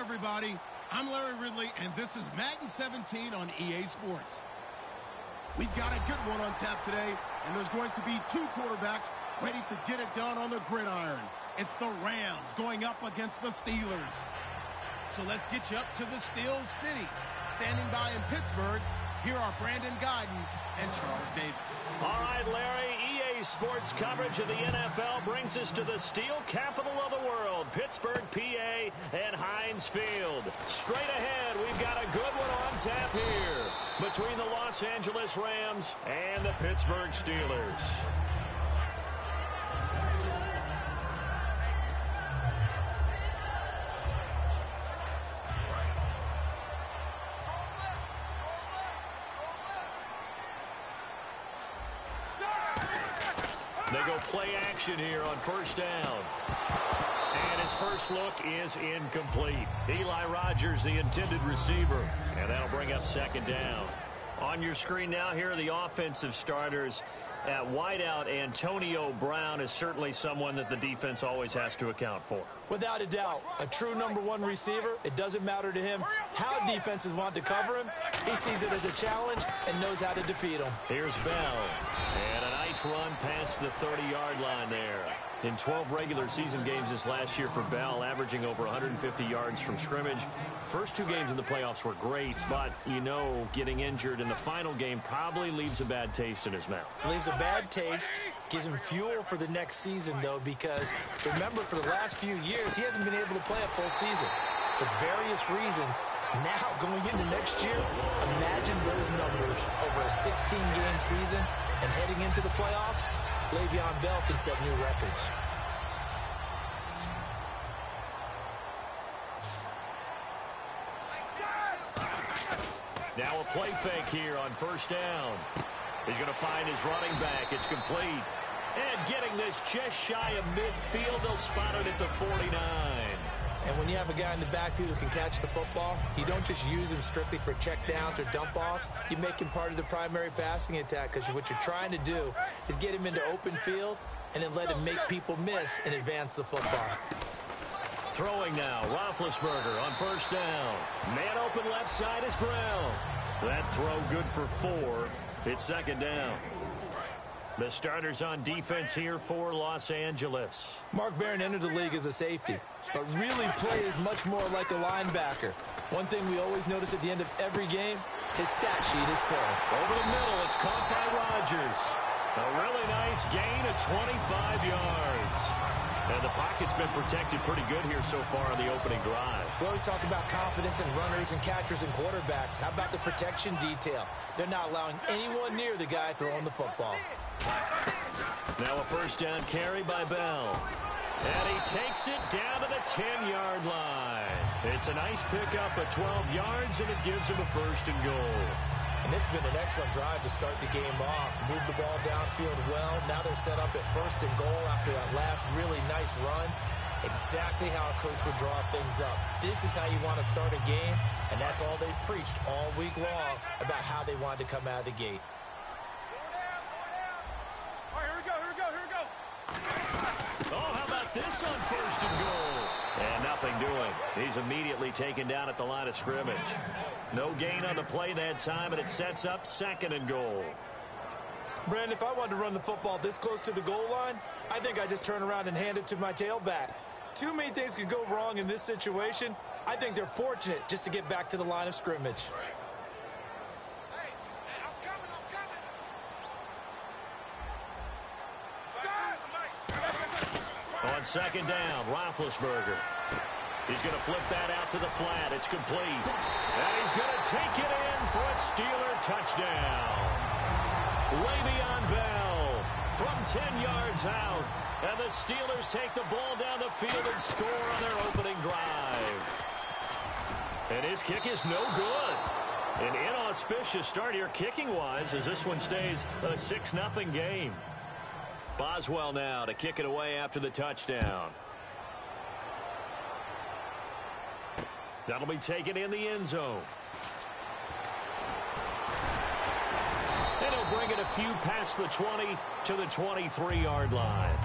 everybody. I'm Larry Ridley, and this is Madden 17 on EA Sports. We've got a good one on tap today, and there's going to be two quarterbacks ready to get it done on the gridiron. It's the Rams going up against the Steelers. So let's get you up to the Steel City. Standing by in Pittsburgh, here are Brandon Guyton and Charles Davis. All right, Larry, EA Sports coverage of the NFL brings us to the steel capital of the world, Pittsburgh, PA, and Heinz Field. Straight ahead, we've got a good one on tap here between the Los Angeles Rams and the Pittsburgh Steelers. They go play action here on first down. And his first look is incomplete. Eli Rogers, the intended receiver. And that'll bring up second down. On your screen now, here are the offensive starters. At wideout, Antonio Brown is certainly someone that the defense always has to account for. Without a doubt, a true #1 receiver. It doesn't matter to him how defenses want to cover him. He sees it as a challenge and knows how to defeat him. Here's Bell. And a nice run past the 30-yard line there. In 12 regular season games this last year for Bell, averaging over 150 yards from scrimmage. First two games in the playoffs were great, but, you know, getting injured in the final game probably leaves a bad taste in his mouth. Leaves a bad taste, gives him fuel for the next season, though, because, remember, for the last few years, he hasn't been able to play a full season for various reasons. Now, going into next year, imagine those numbers over a 16-game season and heading into the playoffs. Le'Veon Bell can set new records. Now a play fake here on first down. He's going to find his running back. It's complete. And getting this just shy of midfield, they'll spot it at the 49. And when you have a guy in the backfield who can catch the football, you don't just use him strictly for checkdowns or dump-offs. You make him part of the primary passing attack, because what you're trying to do is get him into open field and then let him make people miss and advance the football. Throwing now, Roethlisberger on first down. Man open left side is Brown. That throw good for 4. It's second down. The starters on defense here for Los Angeles. Mark Barron entered the league as a safety, but really plays much more like a linebacker. One thing we always notice at the end of every game, his stat sheet is full. Over the middle, it's caught by Rodgers. A really nice gain of 25 yards. And the pocket's been protected pretty good here so far on the opening drive. We always talk about confidence in runners and catchers and quarterbacks. How about the protection detail? They're not allowing anyone near the guy throwing the football. Now a first down carry by Bell. And he takes it down to the 10-yard line. It's a nice pickup of 12 yards, and it gives him a first and goal. And this has been an excellent drive to start the game off. Move the ball downfield well. Now they're set up at first and goal after that last really nice run. Exactly how a coach would draw things up. This is how you want to start a game, and that's all they've preached all week long about how they wanted to come out of the gate. Oh, how about this on first and goal? And nothing doing. He's immediately taken down at the line of scrimmage. No gain on the play that time, and it sets up second and goal. Brandon, if I wanted to run the football this close to the goal line, I think I just turn around and hand it to my tailback. Too many things could go wrong in this situation. I think they're fortunate just to get back to the line of scrimmage. On second down, Roethlisberger. He's going to flip that out to the flat. It's complete. And he's going to take it in for a Steeler touchdown. Le'Veon Bell from 10 yards out. And the Steelers take the ball down the field and score on their opening drive. And his kick is no good. An inauspicious start here kicking-wise as this one stays a 6-0 game. Boswell now to kick it away after the touchdown. That'll be taken in the end zone. And he'll bring it a few past the 20 to the 23-yard line.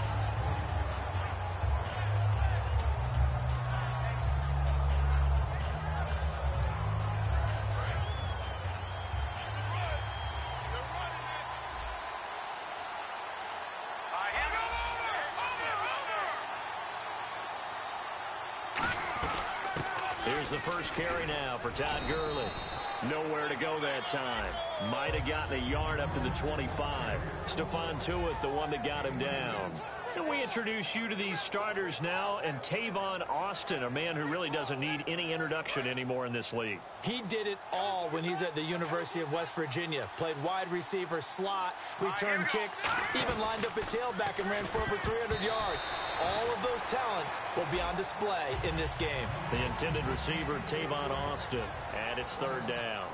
Here's the first carry now for Todd Gurley. Nowhere to go that time. Might have gotten a yard up to the 25. Stephon Tuitt, the one that got him down. And we introduce you to these starters now, and Tavon Austin, a man who really doesn't need any introduction anymore in this league. He did it all when he's at the University of West Virginia. Played wide receiver, slot, returned kicks, even lined up at tailback and ran for over 300 yards. All of those talents will be on display in this game. The intended receiver, Tavon Austin, and it's third down.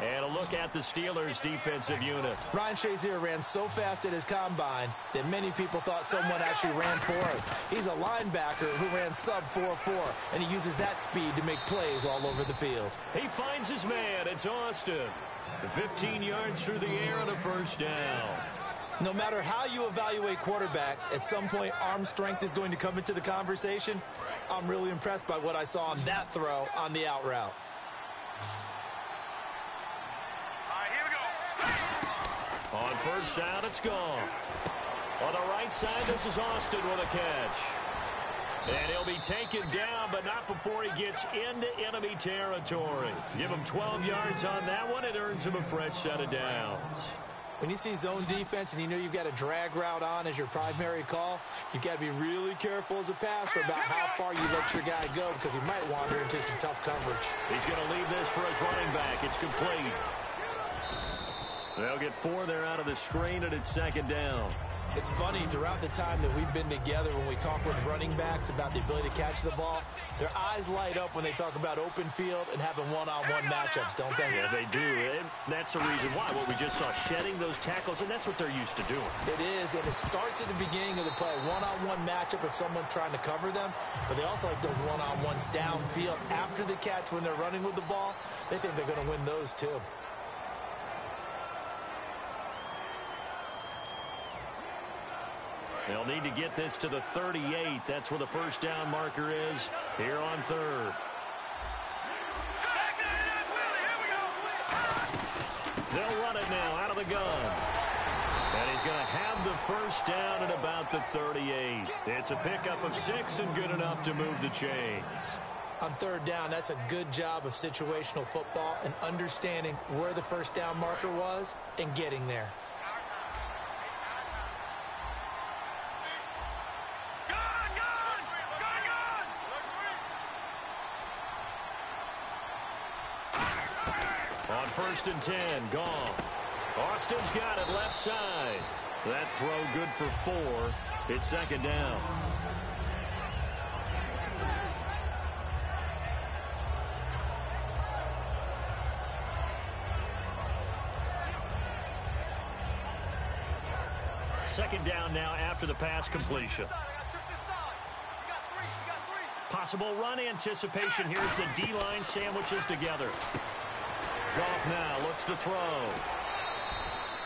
And a look at the Steelers' defensive unit. Ryan Shazier ran so fast at his combine that many people thought someone actually ran for him. He's a linebacker who ran sub 4.4, and he uses that speed to make plays all over the field. He finds his man. It's Austin. 15 yards through the air and a first down. No matter how you evaluate quarterbacks, at some point arm strength is going to come into the conversation. I'm really impressed by what I saw on that throw on the out route. On first down, it's gone. On the right side, this is Austin with a catch. And he'll be taken down, but not before he gets into enemy territory. Give him 12 yards on that one. It earns him a fresh set of downs. When you see zone defense and you know you've got a drag route on as your primary call, you've got to be really careful as a passer about how far you let your guy go because he might wander into some tough coverage. He's going to leave this for his running back. It's complete. They'll get 4 there out of the screen, and it's second down. It's funny, throughout the time that we've been together, when we talk with running backs about the ability to catch the ball, their eyes light up when they talk about open field and having one-on-one matchups, don't they? Yeah, they do. And that's the reason why. What we just saw, shedding those tackles, and that's what they're used to doing. It is, and it starts at the beginning of the play. One-on-one matchup if someone's trying to cover them, but they also like those one-on-ones downfield after the catch when they're running with the ball. They think they're going to win those, too. They'll need to get this to the 38. That's where the first down marker is here on third. They'll run it now out of the gun. And he's going to have the first down at about the 38. It's a pickup of 6 and good enough to move the chains. On third down, that's a good job of situational football and understanding where the first down marker was and getting there. On first and 10, Goff. Austin's got it left side. That throw good for 4. It's second down. Second down now after the pass completion. Possible run anticipation. Here's the D-line sandwiches together. Goff now looks to throw.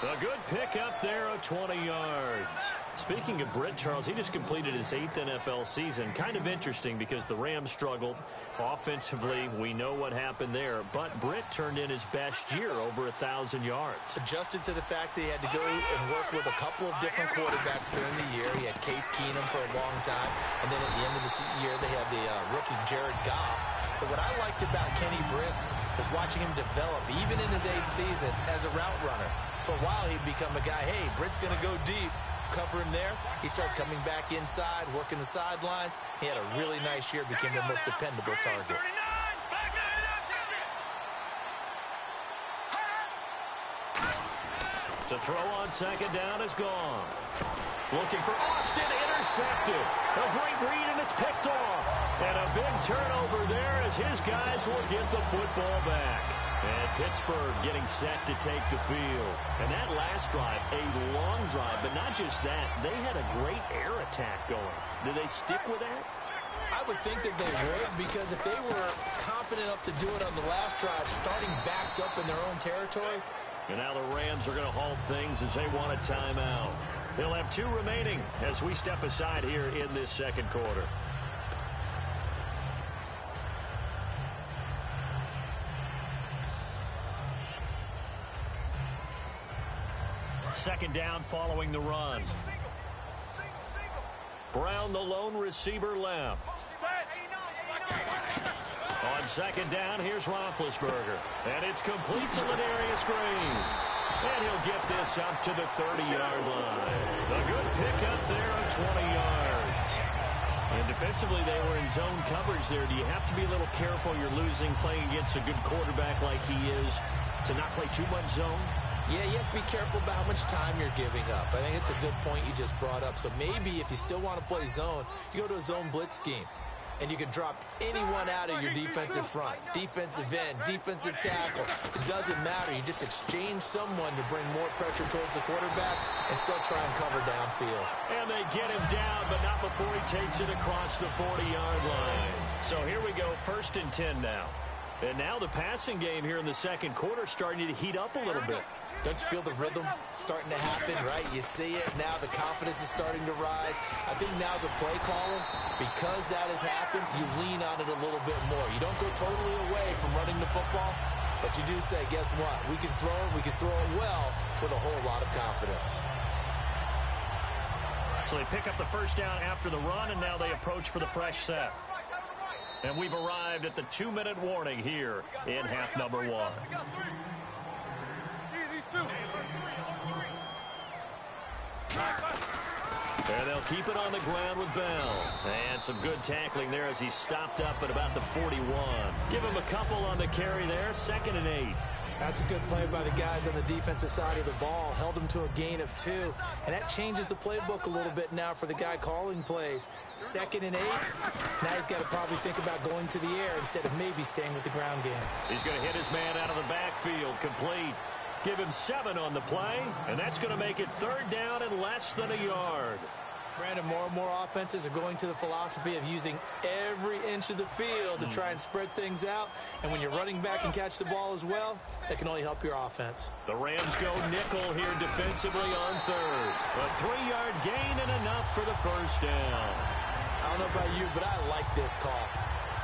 A good pickup there of 20 yards. Speaking of Britt, Charles, he just completed his 8th NFL season. Kind of interesting because the Rams struggled offensively. We know what happened there. But Britt turned in his best year, over 1,000 yards. Adjusted to the fact that he had to go and work with a couple of different quarterbacks during the year. He had Case Keenum for a long time. And then at the end of the year, they had the rookie Jared Goff. But what I liked about Kenny Britt was watching him develop, even in his 8th season, as a route runner. For a while, he'd become a guy, hey, Britt's going to go deep. Cover him there. He started coming back inside, working the sidelines. He had a really nice year, became their most dependable target. To throw on second down is gone. Looking for Austin, intercepted. A great read, and it's picked off. And a big turnover there as his guys will get the football back. And Pittsburgh getting set to take the field. And that last drive, a long drive, but not just that. They had a great air attack going. Do they stick with that? I would think that they would, because if they were confident enough to do it on the last drive, starting backed up in their own territory. And now the Rams are going to halt things as they want a timeout. They'll have 2 remaining as we step aside here in this second quarter. Second down following the run. Brown, the lone receiver, left. second down, here's Roethlisberger. And it's complete to Ladarius Green. And he'll get this up to the 30-yard line. A good pickup there of 20 yards. And defensively, they were in zone coverage there. Do you have to be a little careful? You're losing playing against a good quarterback like he is to not play too much zone? Yeah, you have to be careful about how much time you're giving up. I think it's a good point you just brought up. So maybe if you still want to play zone, you go to a zone blitz scheme. And you can drop anyone out of your defensive front. Defensive end, defensive tackle. It doesn't matter. You just exchange someone to bring more pressure towards the quarterback and still try and cover downfield. And they get him down, but not before he takes it across the 40-yard line. So here we go, 1st and 10 now. And now the passing game here in the second quarter starting to heat up a little bit. Don't you feel the rhythm starting to happen, right? You see it now. The confidence is starting to rise. I think now as a play caller, because that has happened, you lean on it a little bit more. You don't go totally away from running the football, but you do say, guess what? We can throw it. We can throw it well with a whole lot of confidence. So they pick up the first down after the run, and now they approach for the fresh set. And we've arrived at the 2-minute warning here in half number 1. And they'll keep it on the ground with Bell. And some good tackling there as he stopped up at about the 41. Give him a couple on the carry there, 2nd and 8. That's a good play by the guys on the defensive side of the ball. Held them to a gain of 2. And that changes the playbook a little bit now for the guy calling plays. 2nd and 8. Now he's got to probably think about going to the air instead of maybe staying with the ground game. He's going to hit his man out of the backfield. Complete. Give him 7 on the play. And that's going to make it 3rd down and less than a yard. Brandon, more and more offenses are going to the philosophy of using every inch of the field to try and spread things out. And when you're running back and catch the ball as well, that can only help your offense. The Rams go nickel here defensively on 3rd. A 3-yard gain and enough for the first down. I don't know about you, but I like this call.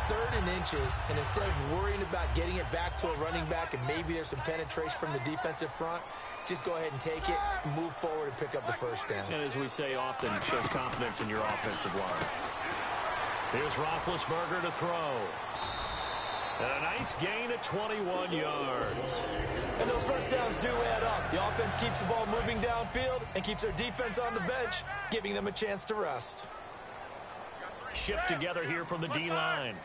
3rd and inches, and instead of worrying about getting it back to a running back and maybe there's some penetration from the defensive front, just go ahead and take it, move forward, and pick up the first down. And as we say often, it shows confidence in your offensive line. Here's Roethlisberger to throw. And a nice gain of 21 yards. And those first downs do add up. The offense keeps the ball moving downfield and keeps their defense on the bench, giving them a chance to rest. Shift together here from the D-line.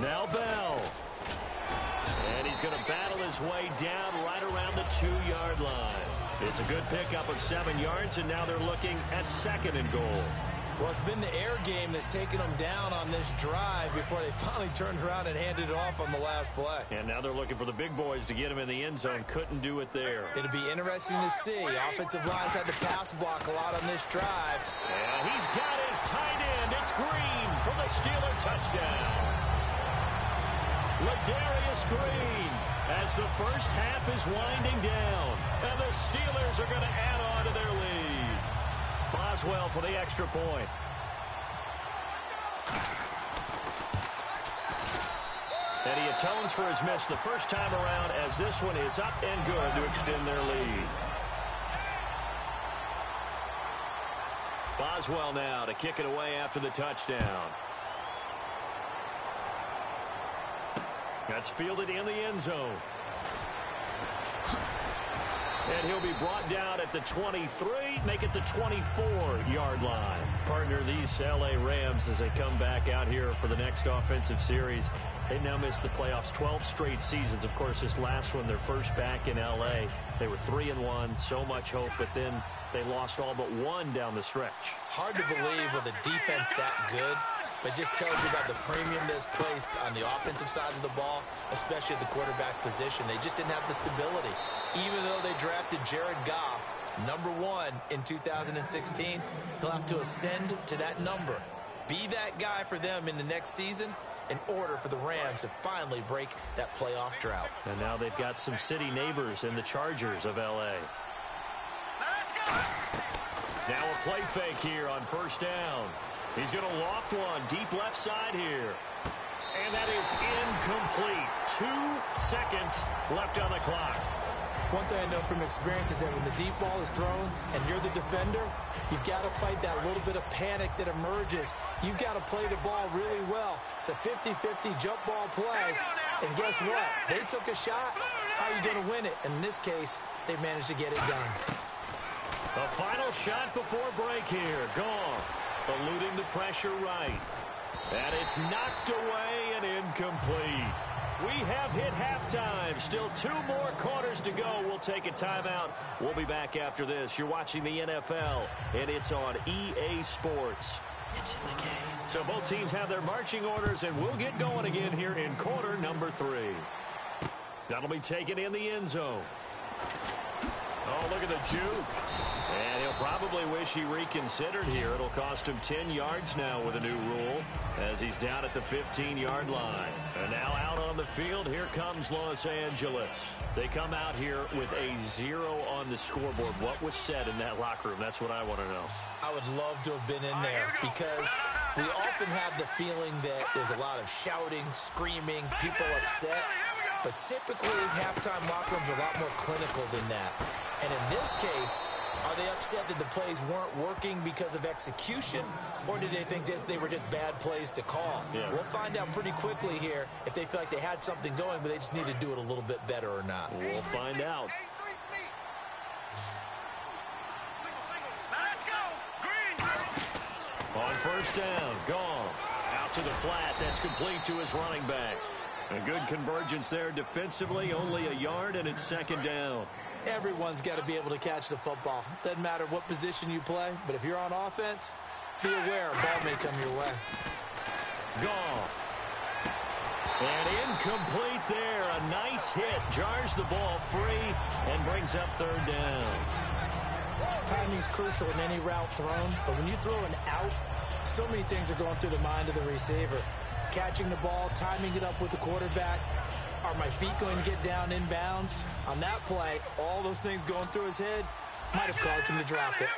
Now Bell. And he's going to battle his way down right around the 2-yard line. It's a good pickup of 7 yards, and now they're looking at 2nd and goal. Well, it's been the air game that's taken them down on this drive before they finally turned around and handed it off on the last play. And now they're looking for the big boys to get him in the end zone. Couldn't do it there. It'll be interesting to see. Offensive lines had to pass block a lot on this drive. And he's got his tight end. It's Green for the Steeler touchdown. Ladarius Green as the first half is winding down. And the Steelers are going to add on to their lead. Boswell for the extra point. And he atones for his miss the first time around as this one is up and good to extend their lead. Boswell now to kick it away after the touchdown. That's fielded in the end zone. And he'll be brought down at the 23, make it the 24-yard line. Partner, these L.A. Rams, as they come back out here for the next offensive series, they've now missed the playoffs 12 straight seasons. Of course, this last one, their first back in L.A. They were 3-1, so much hope, but then they lost all but one down the stretch. Hard to believe with a defense that good, but just tells you about the premium that's placed on the offensive side of the ball, especially at the quarterback position. They just didn't have the stability. Even though they drafted Jared Goff, #1 in 2016, he'll have to ascend to that number. Be that guy for them in the next season in order for the Rams to finally break that playoff drought. And now they've got some city neighbors in the Chargers of L.A. Now a play fake here on first down. He's going to loft one deep left side here. And that is incomplete. 2 seconds left on the clock. One thing I know from experience is that when the deep ball is thrown and you're the defender, you've got to fight that little bit of panic that emerges. You've got to play the ball really well. It's a 50-50 jump ball play. And guess what? They took a shot. How are you going to win it? And in this case, they managed to get it done. The final shot before break here. Goff eluding the pressure right. And it's knocked away and incomplete. We have hit halftime. Still 2 more quarters to go. We'll take a timeout. We'll be back after this. You're watching the NFL, and it's on EA Sports. It's in the game. So both teams have their marching orders, and we'll get going again here in quarter number 3. That'll be taken in the end zone. Oh, look at the juke. And he'll probably wish he reconsidered here. It'll cost him 10 yards now with a new rule as he's down at the 15-yard line. And now out on the field, here comes Los Angeles. They come out here with a 0 on the scoreboard. What was said in that locker room? That's what I want to know. I would love to have been in there because we often have the feeling that there's a lot of shouting, screaming, people upset. But typically, halftime locker rooms are a lot more clinical than that. And in this case, are they upset that the plays weren't working because of execution, or did they think they were just bad plays to call? Yeah. We'll find out pretty quickly here if they feel like they had something going, but they just need to do it a little bit better or not. We'll find out. On first down, Goff out to the flat. That's complete to his running back. A good convergence there defensively, only a yard, and it's second down. Everyone's got to be able to catch the football. Doesn't matter what position you play, but if you're on offense, be aware a ball may come your way. Goff. And incomplete there. A nice hit. Jars the ball free and brings up third down. Timing's crucial in any route thrown, but when you throw an out, so many things are going through the mind of the receiver. Catching the ball, timing it up with the quarterback. Are my feet going to get down in bounds? On that play, all those things going through his head might have caused him to drop it.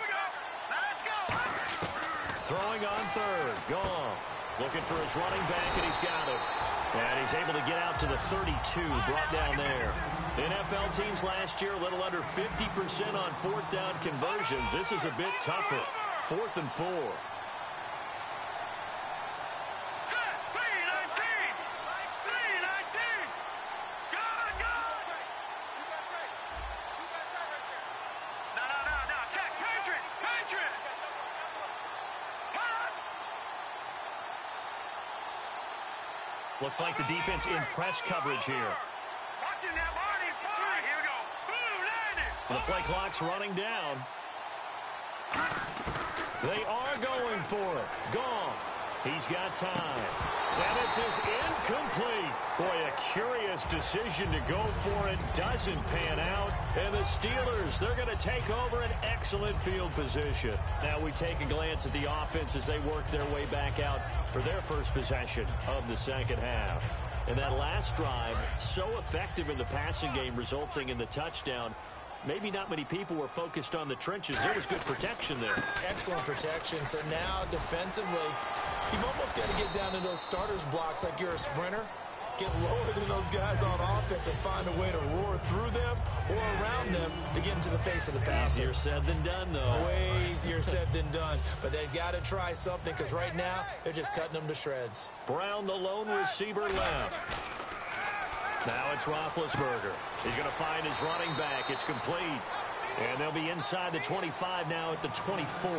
Throwing on third. Goff looking for his running back, and he's got him. And he's able to get out to the 32, brought down there. NFL teams last year a little under 50% on fourth down conversions. This is a bit tougher. 4th and 4. Looks like the defense in press coverage here. The play clock's running down. They are going for it. Goff. He's got time. And this is incomplete. Boy, a curious decision to go for it. Doesn't pan out. And the Steelers, they're going to take over an excellent field position. Now we take a glance at the offense as they work their way back out for their first possession of the second half. And that last drive, so effective in the passing game, resulting in the touchdown. Maybe not many people were focused on the trenches. There was good protection there. Excellent protection. So now defensively, you've almost got to get down to those starters blocks like you're a sprinter. Get lower than those guys on offense and find a way to roar through them or around them to get into the face of the passer. Easier said than done, though. Way easier said than done. But they've got to try something because right now they're just cutting them to shreds. Brown, the lone receiver, left. Now it's Roethlisberger. He's going to find his running back. It's complete. And they'll be inside the 25 now at the 24.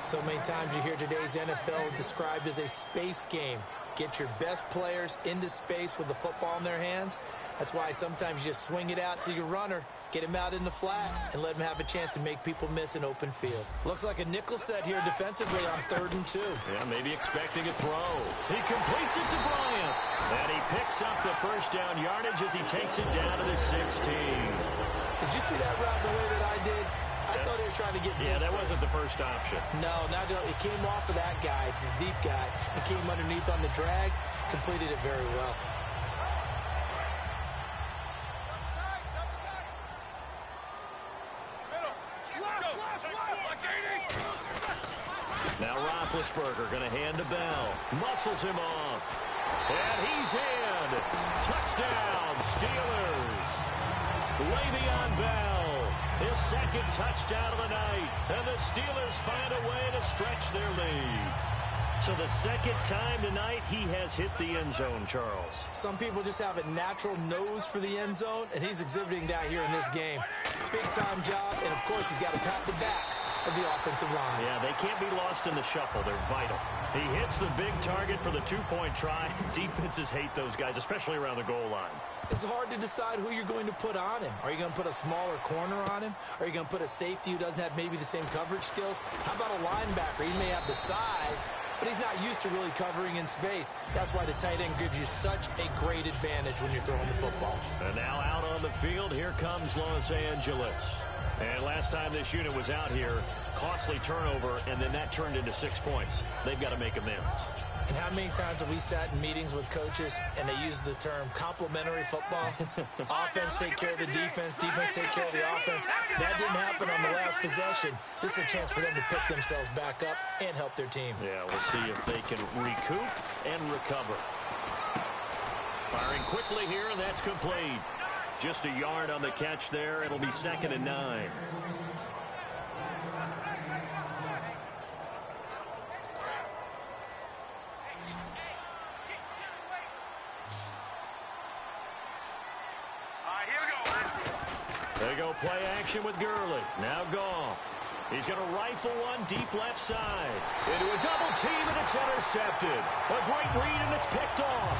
So many times you hear today's NFL described as a space game. Get your best players into space with the football in their hands. That's why sometimes you just swing it out to your runner, get him out in the flat, and let him have a chance to make people miss an open field. Looks like a nickel set here defensively on 3rd and 2. Yeah, maybe expecting a throw. He completes it to Bryant. And he picks up the first down yardage as he takes it down to the 16. Did you see that route the way that I did? I thought he was trying to get deep. Yeah, that wasn't the first option. No, it came off of that guy, the deep guy. It came underneath on the drag, completed it very well. Now Roethlisberger going to hand to Bell. Muscles him off. And he's in. Touchdown, Steelers. Le'Veon Bell, his second touchdown of the night. And the Steelers find a way to stretch their lead. So the second time tonight he has hit the end zone, Charles. Some people just have a natural nose for the end zone, and he's exhibiting that here in this game. Big-time job, and, of course, he's got to pat the backs of the offensive line. Yeah, they can't be lost in the shuffle. They're vital. He hits the big target for the two-point try. Defenses hate those guys, especially around the goal line. It's hard to decide who you're going to put on him. Are you going to put a smaller corner on him? Are you going to put a safety who doesn't have maybe the same coverage skills? How about a linebacker? He may have the size, but he's not used to really covering in space. That's why the tight end gives you such a great advantage when you're throwing the football. And now out on the field, here comes Los Angeles. And last time this unit was out here, costly turnover, and then that turned into 6 points. They've got to make amends. And how many times have we sat in meetings with coaches and they use the term complementary football? Offense take care of the defense, defense take care of the offense. That didn't happen on the last possession. This is a chance for them to pick themselves back up and help their team. Yeah, we'll see if they can recoup and recover. Firing quickly here, and that's complete. Just a yard on the catch there. It'll be 2nd and 9. They go play action with Gurley. Now Goff. He's going to rifle one deep left side. Into a double team, and it's intercepted. A great read, and it's picked off.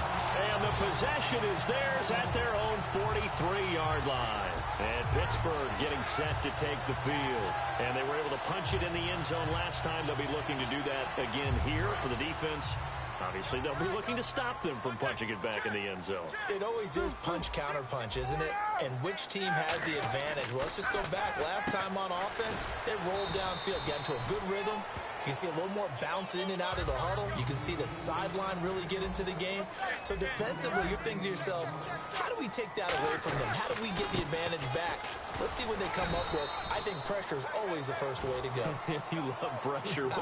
And the possession is theirs at their own 43-yard line. And Pittsburgh getting set to take the field. And they were able to punch it in the end zone last time. They'll be looking to do that again here for the defense. Obviously, they'll be looking to stop them from punching it back in the end zone. It always is punch-counter-punch, isn't it? And which team has the advantage? Well, let's just go back. Last time on offense, they rolled downfield, got into a good rhythm. You can see a little more bounce in and out of the huddle. You can see the sideline really get into the game. So defensively, you're thinking to yourself, how do we take that away from them? How do we get the advantage back? Let's see what they come up with. I think pressure is always the first way to go. You love pressure. I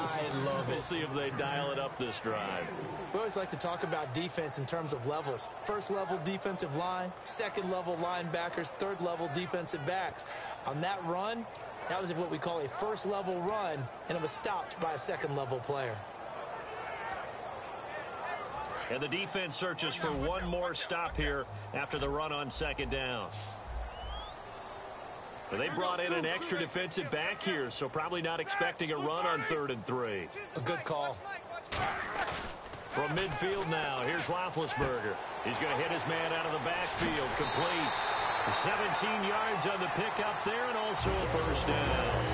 love it. We'll see if they dial it up this drive. We always like to talk about defense in terms of levels. First level defensive line, second level linebackers, third level defensive backs. On that run, that was what we call a first level run, and it was stopped by a second level player. And the defense searches for one more stop here after the run on 2nd down. But they brought in an extra defensive back here, so probably not expecting a run on 3rd and 3. A good call. From midfield now, here's Roethlisberger. He's going to hit his man out of the backfield, complete. 17 yards on the pickup there, and also a first down.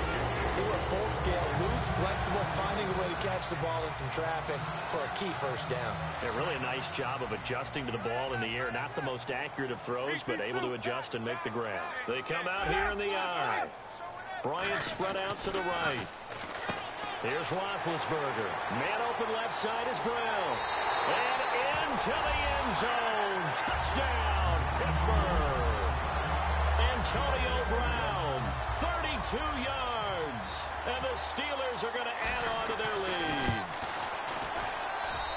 They were full scale, loose, flexible, finding a way to catch the ball in some traffic for a key first down. Yeah, really a nice job of adjusting to the ball in the air. Not the most accurate of throws, but able to adjust and make the grab. They come out here in the eye. Bryant spread out to the right. Here's Roethlisberger. Man open left side is Brown. And into the end zone. Touchdown, Pittsburgh. Antonio Brown, 32 yards. And the Steelers are going to add on to their lead.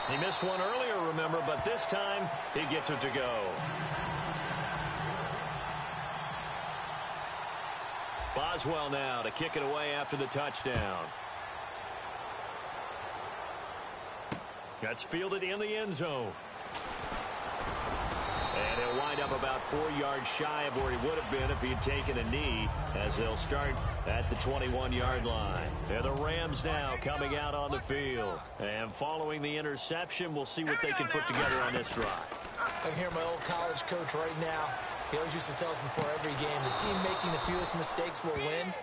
He missed one earlier, remember, but this time he gets it to go. Boswell now to kick it away after the touchdown. That's fielded in the end zone. And he'll wind up about 4 yards shy of where he would have been if he had taken a knee, as they'll start at the 21-yard line. And the Rams now coming out on the field. And following the interception, we'll see what they can put together on this drive. I can hear my old college coach right now. He always used to tell us before every game, the team making the fewest mistakes will win.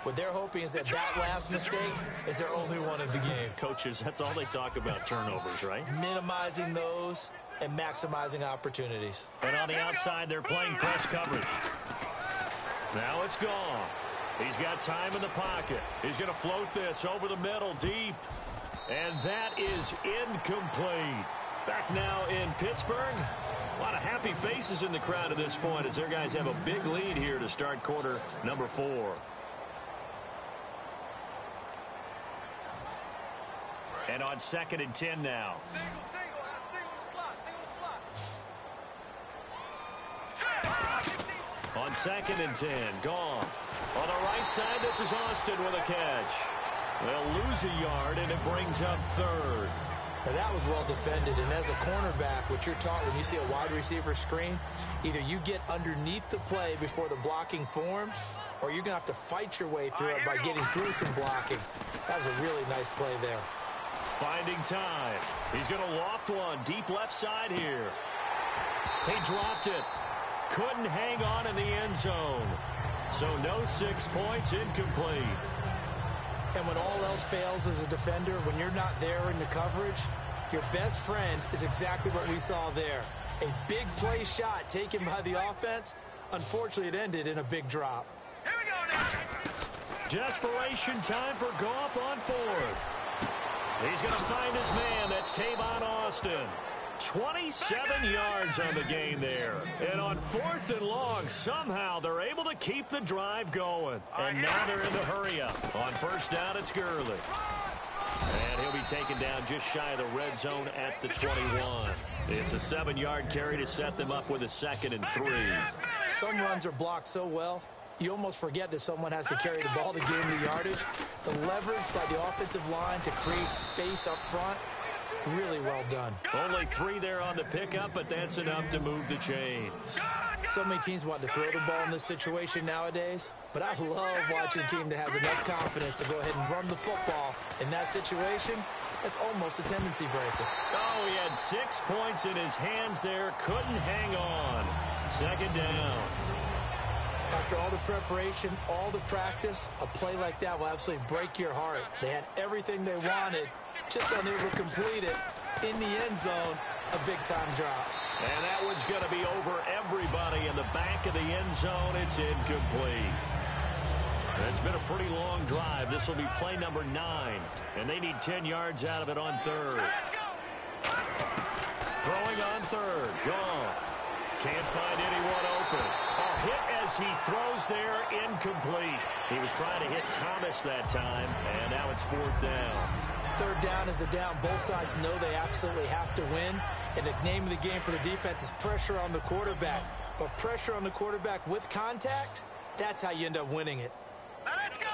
What they're hoping is that last mistake is their only one of the game. Coaches, that's all they talk about, turnovers, right? Minimizing those and maximizing opportunities. And on the outside, they're playing press coverage. Now it's gone. He's got time in the pocket. He's going to float this over the middle deep. And that is incomplete. Back now in Pittsburgh. A lot of happy faces in the crowd at this point as their guys have a big lead here to start quarter number 4. And on 2nd and 10 now. On On 2nd and 10, Goff. On the right side, this is Austin with a catch. They'll lose a yard, and it brings up 3rd. Now that was well defended, and as a cornerback, what you're taught when you see a wide receiver screen, either you get underneath the play before the blocking forms, or you're going to have to fight your way through it by getting through some blocking. That was a really nice play there. Finding time. He's going to loft one deep left side here. He dropped it. Couldn't hang on in the end zone. So no 6 points, incomplete. And when all else fails as a defender, when you're not there in the coverage, your best friend is exactly what we saw there. A big play shot taken by the offense. Unfortunately, it ended in a big drop. Here we go now. Desperation time for Goff on 4th. He's going to find his man. That's Tavon Austin. 27 yards on the game there. And on 4th and long, somehow they're able to keep the drive going. And now they're in the hurry-up. On 1st down, it's Gurley. And he'll be taken down just shy of the red zone at the 21. It's a 7-yard carry to set them up with a 2nd and 3. Some runs are blocked so well, you almost forget that someone has to carry the ball to gain the yardage. The leverage by the offensive line to create space up front, really well done. Only 3 there on the pickup, but that's enough to move the chains. So many teams want to throw the ball in this situation nowadays, but I love watching a team that has enough confidence to go ahead and run the football. In that situation, that's almost a tendency breaker. Oh, he had 6 points in his hands there. Couldn't hang on. 2nd down. After all the preparation, all the practice, a play like that will absolutely break your heart. They had everything they wanted, just unable to complete it. In the end zone, a big-time drop. And that one's going to be over everybody in the back of the end zone. It's incomplete. It's been a pretty long drive. This will be play number 9, and they need 10 yards out of it on 3rd. Throwing on 3rd. Goff. Can't find anyone open. A hit as he throws there, incomplete. He was trying to hit Thomas that time, and now it's 4th down. 3rd down is the down. Both sides know they absolutely have to win. And the name of the game for the defense is pressure on the quarterback. But pressure on the quarterback with contact, that's how you end up winning it. Let's go.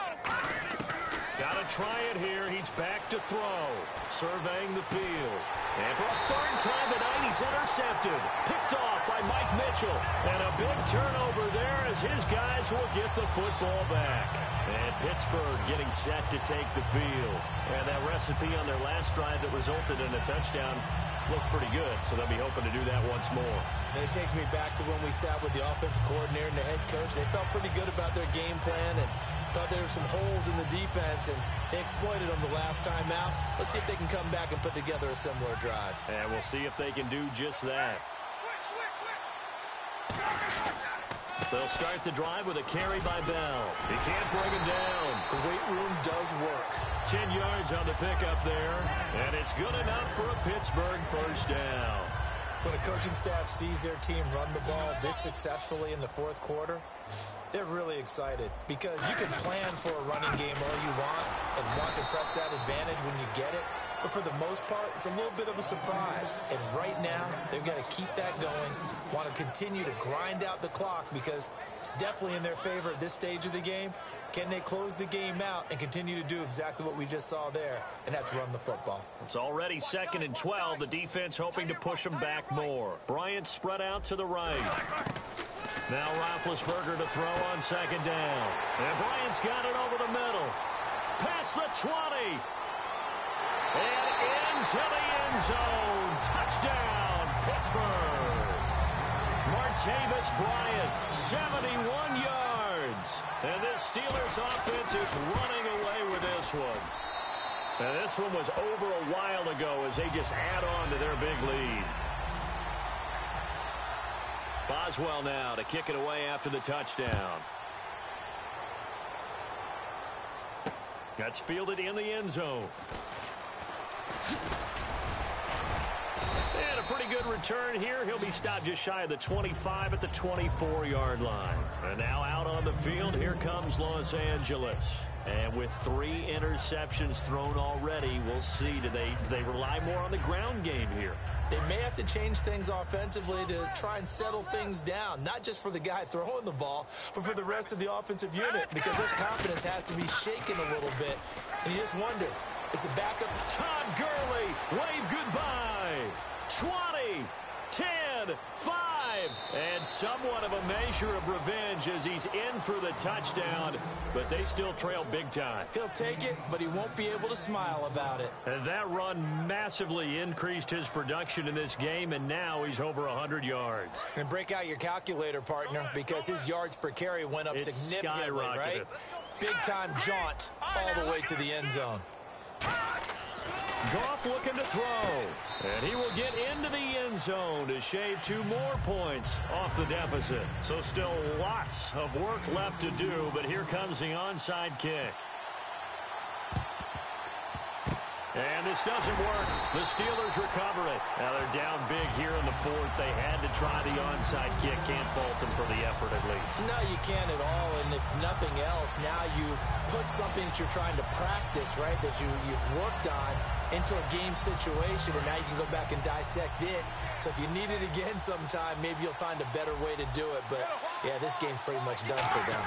Got to try it here. He's back to throw. Surveying the field. And for a 3rd time tonight, he's intercepted. Picked off by Mike Mitchell. And a big turnover there as his guys will get the football back. And Pittsburgh getting set to take the field. And that recipe on their last drive that resulted in a touchdown looked pretty good, so they'll be hoping to do that once more. And it takes me back to when we sat with the offensive coordinator and the head coach. They felt pretty good about their game plan and thought there were some holes in the defense, and they exploited them the last time out. Let's see if they can come back and put together a similar drive. And we'll see if they can do just that. They'll start the drive with a carry by Bell. He can't bring him down. The weight room does work. 10 yards on the pickup there, and it's good enough for a Pittsburgh 1st down. When a coaching staff sees their team run the ball this successfully in the 4th quarter, they're really excited because you can plan for a running game all you want and want to press that advantage when you get it. But for the most part, it's a little bit of a surprise. And right now, they've got to keep that going, want to continue to grind out the clock because it's definitely in their favor at this stage of the game. Can they close the game out and continue to do exactly what we just saw there, and that's run the football? It's already 2nd and 12. The defense hoping to push them back more. Bryant spread out to the right. Now Roethlisberger to throw on 2nd down. And Bryant's got it over the middle. Past the 20. And into the end zone. Touchdown, Pittsburgh. Martavis Bryant, 71 yards. And this Steelers offense is running away with this one. And this one was over a while ago as they just add on to their big lead. Boswell now to kick it away after the touchdown. That's fielded in the end zone. And a pretty good return here. He'll be stopped just shy of the 25 at the 24-yard line. And now out on the field, here comes Los Angeles. And with 3 interceptions thrown already, we'll see. Do they rely more on the ground game here? They may have to change things offensively to try and settle things down, not just for the guy throwing the ball, but for the rest of the offensive unit, because their confidence has to be shaken a little bit. And you just wonder, is the backup... Todd Gurley, wave goodbye. 20, 10, 5, and somewhat of a measure of revenge as he's in for the touchdown, but they still trail big time. He'll take it, but he won't be able to smile about it. And that run massively increased his production in this game, and now he's over 100 yards. And break out your calculator, partner, because his yards per carry went up significantly, right? Big-time jaunt all the way to the end zone. Goff looking to throw, and he will get into the end zone to shave 2 more points off the deficit. So still lots of work left to do, but here comes the onside kick. And this doesn't work. The Steelers recover it. Now they're down big here in the 4th. They had to try the onside kick. Can't fault them for the effort at least. No, you can't at all. And if nothing else, now you've put something that you're trying to practice, right, that you've worked on into a game situation, and now you can go back and dissect it. So if you need it again sometime, maybe you'll find a better way to do it. But, yeah, this game's pretty much done for them.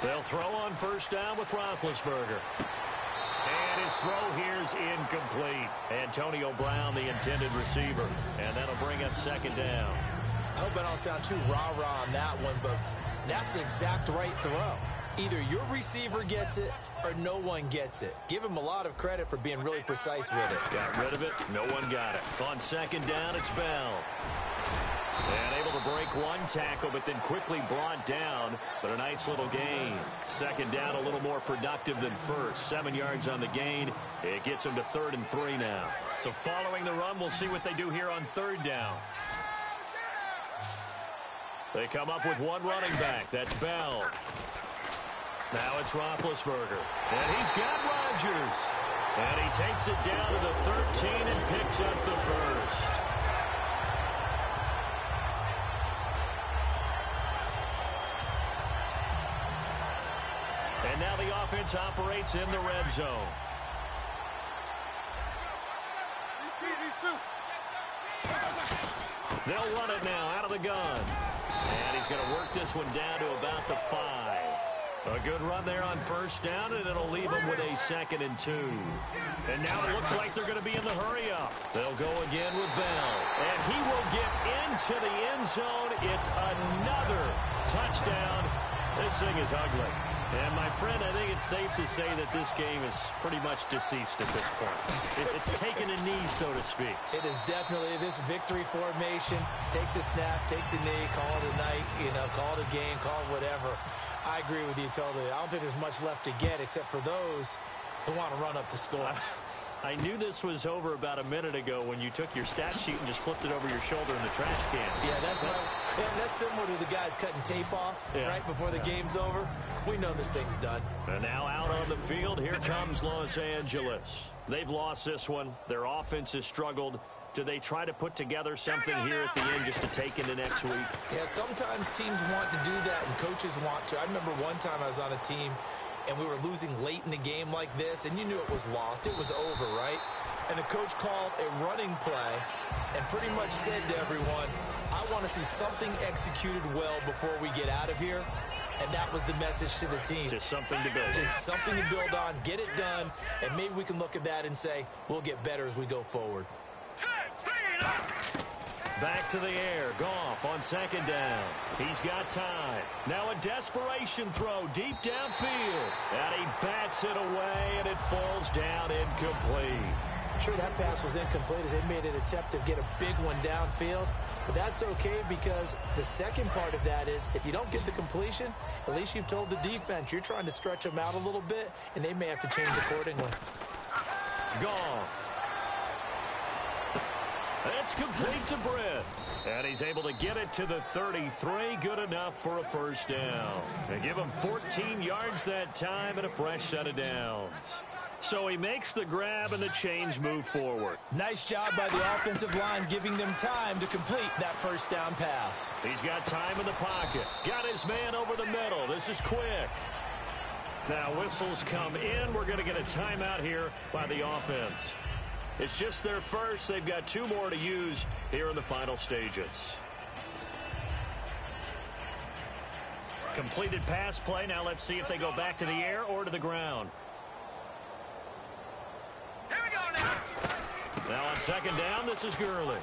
They'll throw on first down with Roethlisberger. And his throw here is incomplete. Antonio Brown, the intended receiver. And that'll bring up 2nd down. I hope I don't sound too rah-rah on that one, but that's the exact right throw. Either your receiver gets it or no one gets it. Give him a lot of credit for being really precise with it. Got rid of it. No one got it. On 2nd down, it's Bell. And able to break 1 tackle, but then quickly brought down. But a nice little gain. 2nd down, a little more productive than first. 7 yards on the gain. It gets them to 3rd and 3 now. So following the run, we'll see what they do here on 3rd down. They come up with 1 running back. That's Bell. Now it's Roethlisberger. And he's got Rodgers. And he takes it down to the 13 and picks up the first. And now the offense operates in the red zone. They'll run it now out of the gun. And he's going to work this one down to about the 5. A good run there on first down, and it'll leave them with a 2nd and 2. And now it looks like they're going to be in the hurry-up. They'll go again with Bell. And he will get into the end zone. It's another touchdown. This thing is ugly. And, my friend, I think it's safe to say that this game is pretty much deceased at this point. It's taken a knee, so to speak. It is definitely this victory formation. Take the snap, take the knee, call it a night, call it a game, call it whatever. I agree with you totally. I don't think there's much left to get except for those who want to run up the score. I knew this was over about a minute ago when you took your stat sheet and just flipped it over your shoulder in the trash can. Yeah, that's similar to the guys cutting tape off right before the game's over. We know this thing's done. And now out on the field, here comes Los Angeles. They've lost this one. Their offense has struggled. Do they try to put together something here at the end just to take into next week? Yeah, sometimes teams want to do that and coaches want to. I remember one time I was on a team and we were losing late in the game like this, and you knew it was lost. It was over, right? And the coach called a running play and pretty much said to everyone, I want to see something executed well before we get out of here. And that was the message to the team. Just something to build on. Just something to build on, get it done, and maybe we can look at that and say, we'll get better as we go forward. Back to the air. Goff on 2nd down. He's got time. Now a desperation throw deep downfield. And he bats it away, and it falls down incomplete. Sure, that pass was incomplete as they made an attempt to get a big one downfield. But that's okay because the second part of that is if you don't get the completion, at least you've told the defense you're trying to stretch them out a little bit, and they may have to change accordingly. Goff. It's complete to Britt. And he's able to get it to the 33. Good enough for a first down. They give him 14 yards that time and a fresh set of downs. So he makes the grab and the change move forward. Nice job by the offensive line, giving them time to complete that first down pass. He's got time in the pocket. Got his man over the middle. This is quick. Now whistles come in. We're going to get a timeout here by the offense. It's just their first. They've got 2 more to use here in the final stages. Completed pass play. Now let's see if they go back to the air or to the ground. Here we go now. Now on second down, this is Gurley.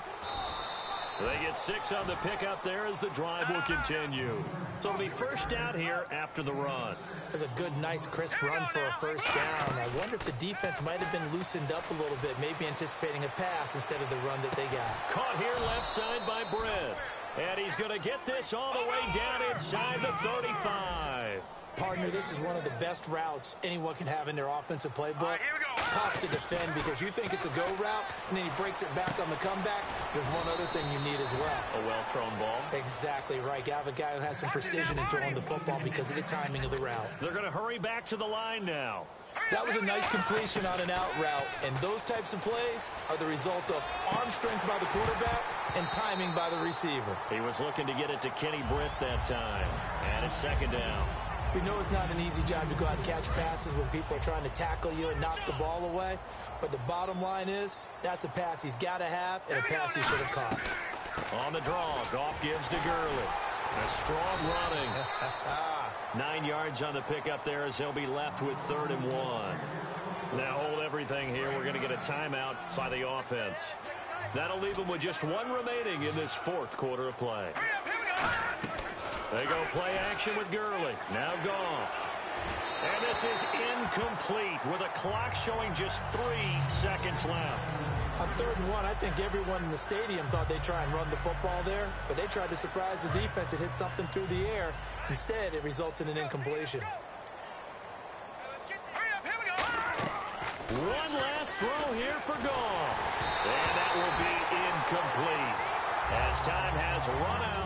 They get 6 on the pickup there as the drive will continue. So it'll be first down here after the run. That's a good, nice, crisp run for a first down. I wonder if the defense might have been loosened up a little bit, maybe anticipating a pass instead of the run that they got. Caught here left side by Brett. And he's going to get this all the way down inside the 35. Partner, this is one of the best routes anyone can have in their offensive playbook. Here we go. Tough to defend because you think it's a go route, and then he breaks it back on the comeback. There's one other thing you need as well. A well-thrown ball. Exactly right. You have a guy who has some precision in throwing the football because of the timing of the route. They're going to hurry back to the line now. That was a nice completion on an out route, and those types of plays are the result of arm strength by the quarterback and timing by the receiver. He was looking to get it to Kenny Britt that time. And it's second down. We know it's not an easy job to go out and catch passes when people are trying to tackle you and knock the ball away, but the bottom line is that's a pass he's got to have and a pass he should have caught. On the draw, Goff gives to Gurley. A strong running. 9 yards on the pickup there as he'll be left with 3rd and 1. Now hold everything here. We're going to get a timeout by the offense. That'll leave them with just 1 remaining in this 4th quarter of play. They go play action with Gurley. Now Goff. And this is incomplete with a clock showing just 3 seconds left. On 3rd and 1, I think everyone in the stadium thought they'd try and run the football there, but they tried to surprise the defense and hit something through the air. Instead, it results in an incompletion. One last throw here for Goff. And that will be incomplete as time has run out.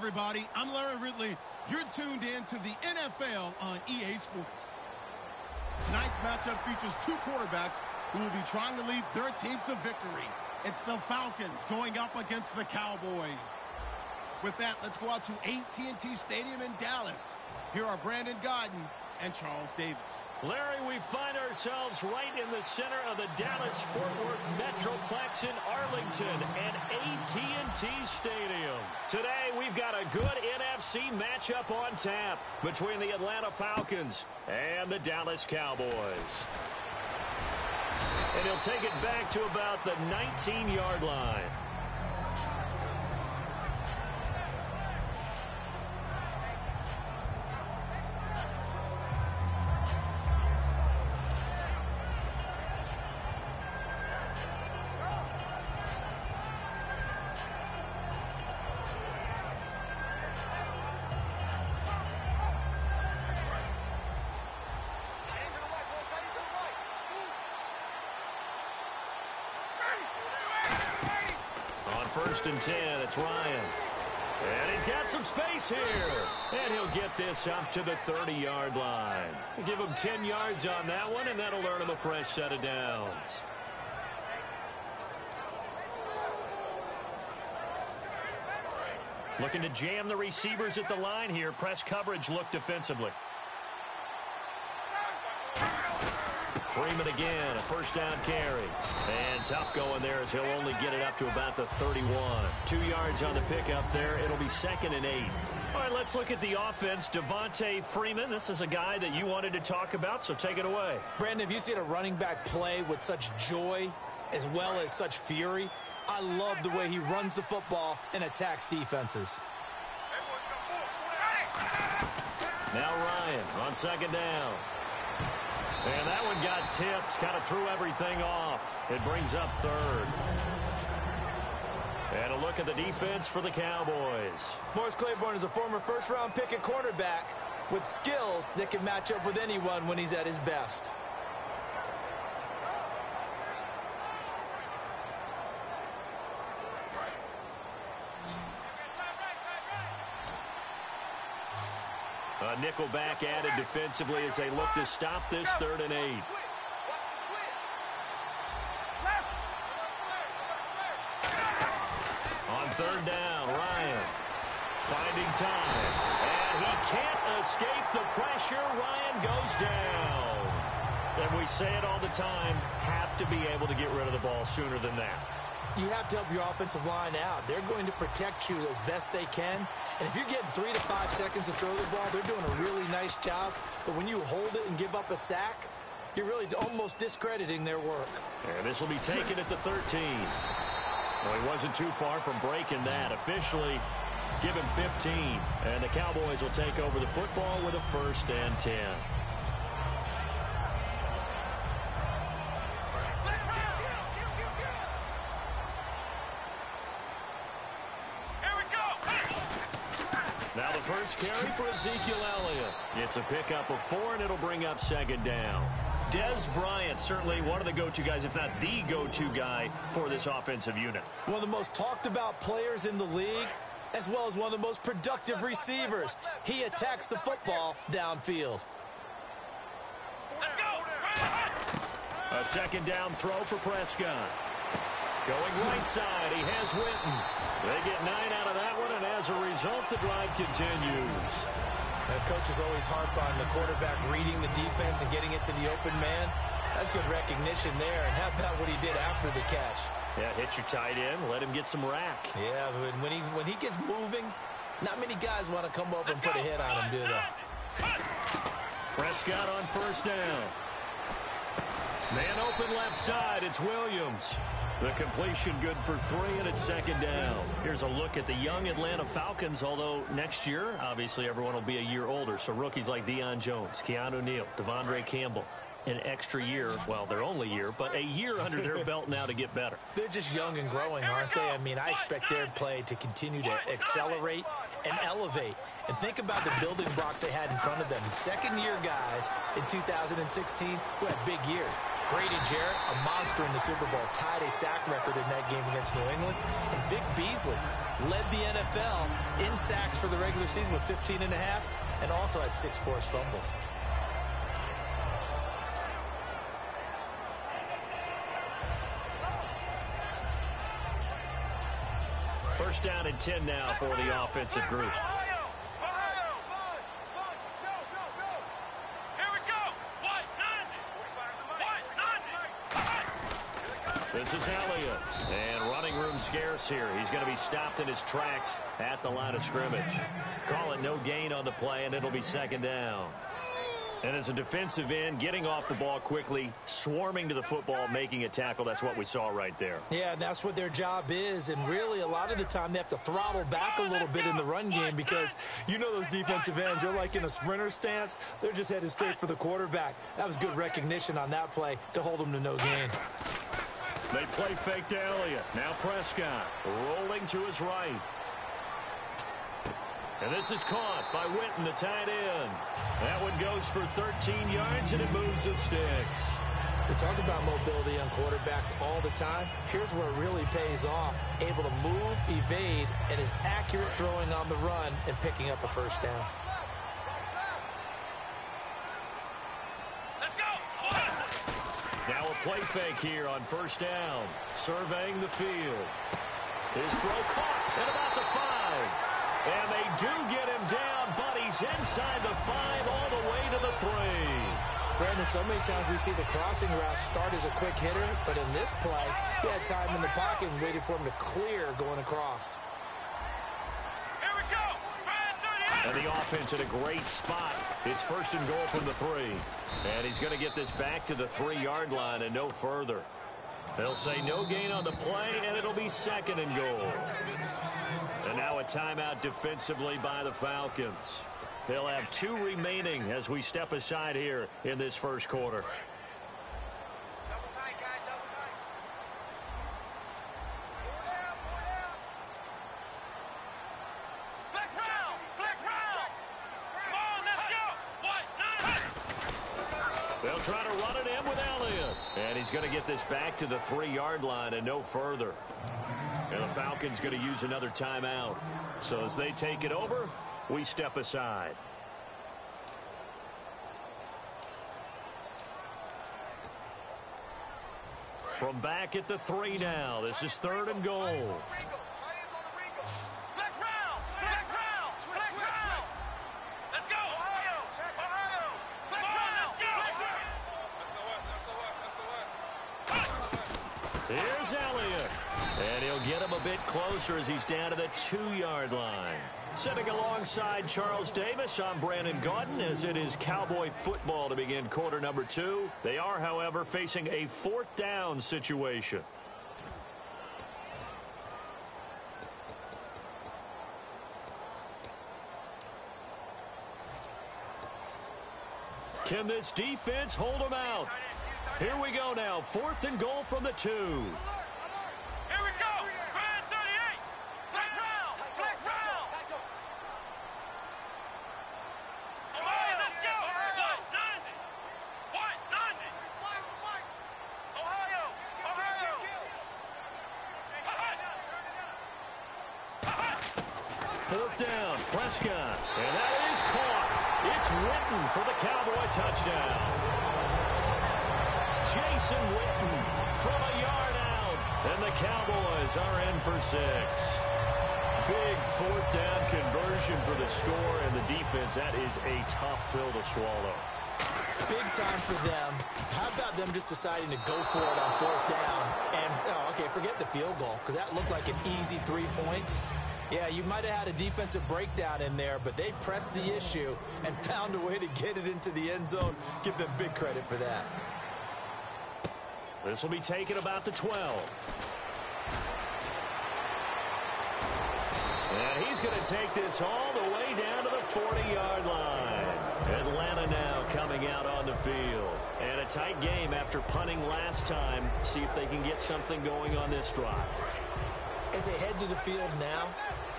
everybody. I'm Larry Ridley. You're tuned in to the NFL on EA Sports. Tonight's matchup features two quarterbacks who will be trying to lead their team to victory. It's the Falcons going up against the Cowboys. With that, let's go out to AT&T Stadium in Dallas. Here are Brandon Godden and Charles Davis. Larry, we find ourselves right in the center of the Dallas-Fort Worth Metroplex in Arlington and AT&T Stadium. Today, we've got a good NFC matchup on tap between the Atlanta Falcons and the Dallas Cowboys. And he'll take it back to about the 19-yard line. First and 10, it's Ryan. And he's got some space here. And he'll get this up to the 30-yard line. We'll give him 10 yards on that one, and that'll earn him a fresh set of downs. Looking to jam the receivers at the line here. Press coverage look defensively. Freeman again, a first down carry. And tough going there as he'll only get it up to about the 31. 2 yards on the pickup there. It'll be 2nd and 8. All right, let's look at the offense. Devontae Freeman, this is a guy that you wanted to talk about, so take it away. Brandon, have you seen a running back play with such joy as well as such fury? I love the way he runs the football and attacks defenses. Now Ryan on 2nd down. And that one got tipped, kind of threw everything off. It brings up 3rd. And a look at the defense for the Cowboys. Morris Claiborne is a former first-round pick at quarterback with skills that can match up with anyone when he's at his best. A nickel back added defensively as they look to stop this 3rd and 8. On 3rd down, Ryan finding time. And he can't escape the pressure. Ryan goes down. And we say it all the time, have to be able to get rid of the ball sooner than that. You have to help your offensive line out. They're going to protect you as best they can. And if you're getting 3 to 5 seconds to throw the ball, they're doing a really nice job. But when you hold it and give up a sack, you're really almost discrediting their work. And this will be taken at the 13. Well, he wasn't too far from breaking that. Officially, give him 15. And the Cowboys will take over the football with a 1st and 10. Now the first carry for Ezekiel Elliott. It's a pickup of 4, and it'll bring up 2nd down. Dez Bryant, certainly one of the go-to guys, if not the go-to guy for this offensive unit. One of the most talked about players in the league, as well as one of the most productive receivers. He attacks the football downfield. A 2nd down throw for Prescott. Going right side, he has Winton. They get 9 out of that one, and as a result, the drive continues. The coach is always harp on the quarterback reading the defense and getting it to the open man. That's good recognition there, and how about what he did after the catch? Yeah, hit your tight end, let him get some rack. Yeah, when he gets moving, not many guys want to come over and put a hit on him, do they? Prescott on 1st down. Man open left side, it's Williams. The completion good for 3, and it's 2nd down. Here's a look at the young Atlanta Falcons, although next year, obviously, everyone will be a year older. So rookies like Deion Jones, Keanu Neal, Devondre Campbell, an extra year, well, their only year, but a year under their belt now to get better. They're just young and growing, aren't they? I mean, I expect their play to continue to accelerate and elevate. And think about the building blocks they had in front of them. Second-year guys in 2016 who had big years. Grady Jarrett, a monster in the Super Bowl, tied a sack record in that game against New England. And Vic Beasley led the NFL in sacks for the regular season with 15.5 and also had 6 forced fumbles. First down and 10 now for the offensive group. This is Elliott, and running room scarce here. He's going to be stopped in his tracks at the line of scrimmage. Call it no gain on the play, and it'll be second down. And as a defensive end, getting off the ball quickly, swarming to the football, making a tackle, that's what we saw right there. Yeah, and that's what their job is. And really, a lot of the time, they have to throttle back a little bit in the run game because you know those defensive ends, they're like in a sprinter stance. They're just headed straight for the quarterback. That was good recognition on that play to hold them to no gain. They play fake to Elliott. Now Prescott rolling to his right. And this is caught by Witten, the tight end. That one goes for 13 yards, and it moves the sticks. We talk about mobility on quarterbacks all the time. Here's where it really pays off. Able to move, evade, and is accurate throwing on the run and picking up a first down. Now a play fake here on first down. Surveying the field. His throw caught at about the 5. And they do get him down, but he's inside the 5 all the way to the 3. Brandon, so many times we see the crossing route start as a quick hitter, but in this play, he had time in the pocket and waited for him to clear going across. Here we go. And the offense in a great spot. It's first and goal from the 3. And he's going to get this back to the 3-yard line and no further. They'll say no gain on the play, and it'll be second and goal. And now a timeout defensively by the Falcons. They'll have 2 remaining as we step aside here in this first quarter. Double tight, guys. Double tight. Flex round. Flex round. Come on, let's go. What? They'll try to run it in with Elliott. And he's going to get this back to the 3-yard line and no further. And the Falcons going to use another timeout. So as they take it over, we step aside. From back at the 3 now, this is third and goal. Flex round. Flex round. Flex round. Let's go. Ohio. Ohio. Flex round. Let's go. Here's Elliott. And he'll get him a bit closer as he's down to the 2-yard line. Sitting alongside Charles Davis, I'm Brandon Gaudin as it is Cowboy football to begin quarter number 2. They are, however, facing a 4th down situation. Can this defense hold them out? Here we go now. 4th and goal from the 2. Here we go. Grand 38. Flex round. Flex round. Ohio, let's go. What? 90. What? 90. Ohio. Ohio. 4th down. Prescott. And that is caught. It's Witten for the Cowboy touchdown. Jason Witten from a yard out. And the Cowboys are in for 6. Big 4th down conversion for the score, and the defense, that is a tough pill to swallow. Big time for them. How about them just deciding to go for it on 4th down? And, okay, forget the field goal, because that looked like an easy 3 points. Yeah, you might have had a defensive breakdown in there, but they pressed the issue and found a way to get it into the end zone. Give them big credit for that. This will be taken about the 12. And he's going to take this all the way down to the 40-yard line. Atlanta now coming out on the field. And a tight game after punting last time. See if they can get something going on this drive. As they head to the field now,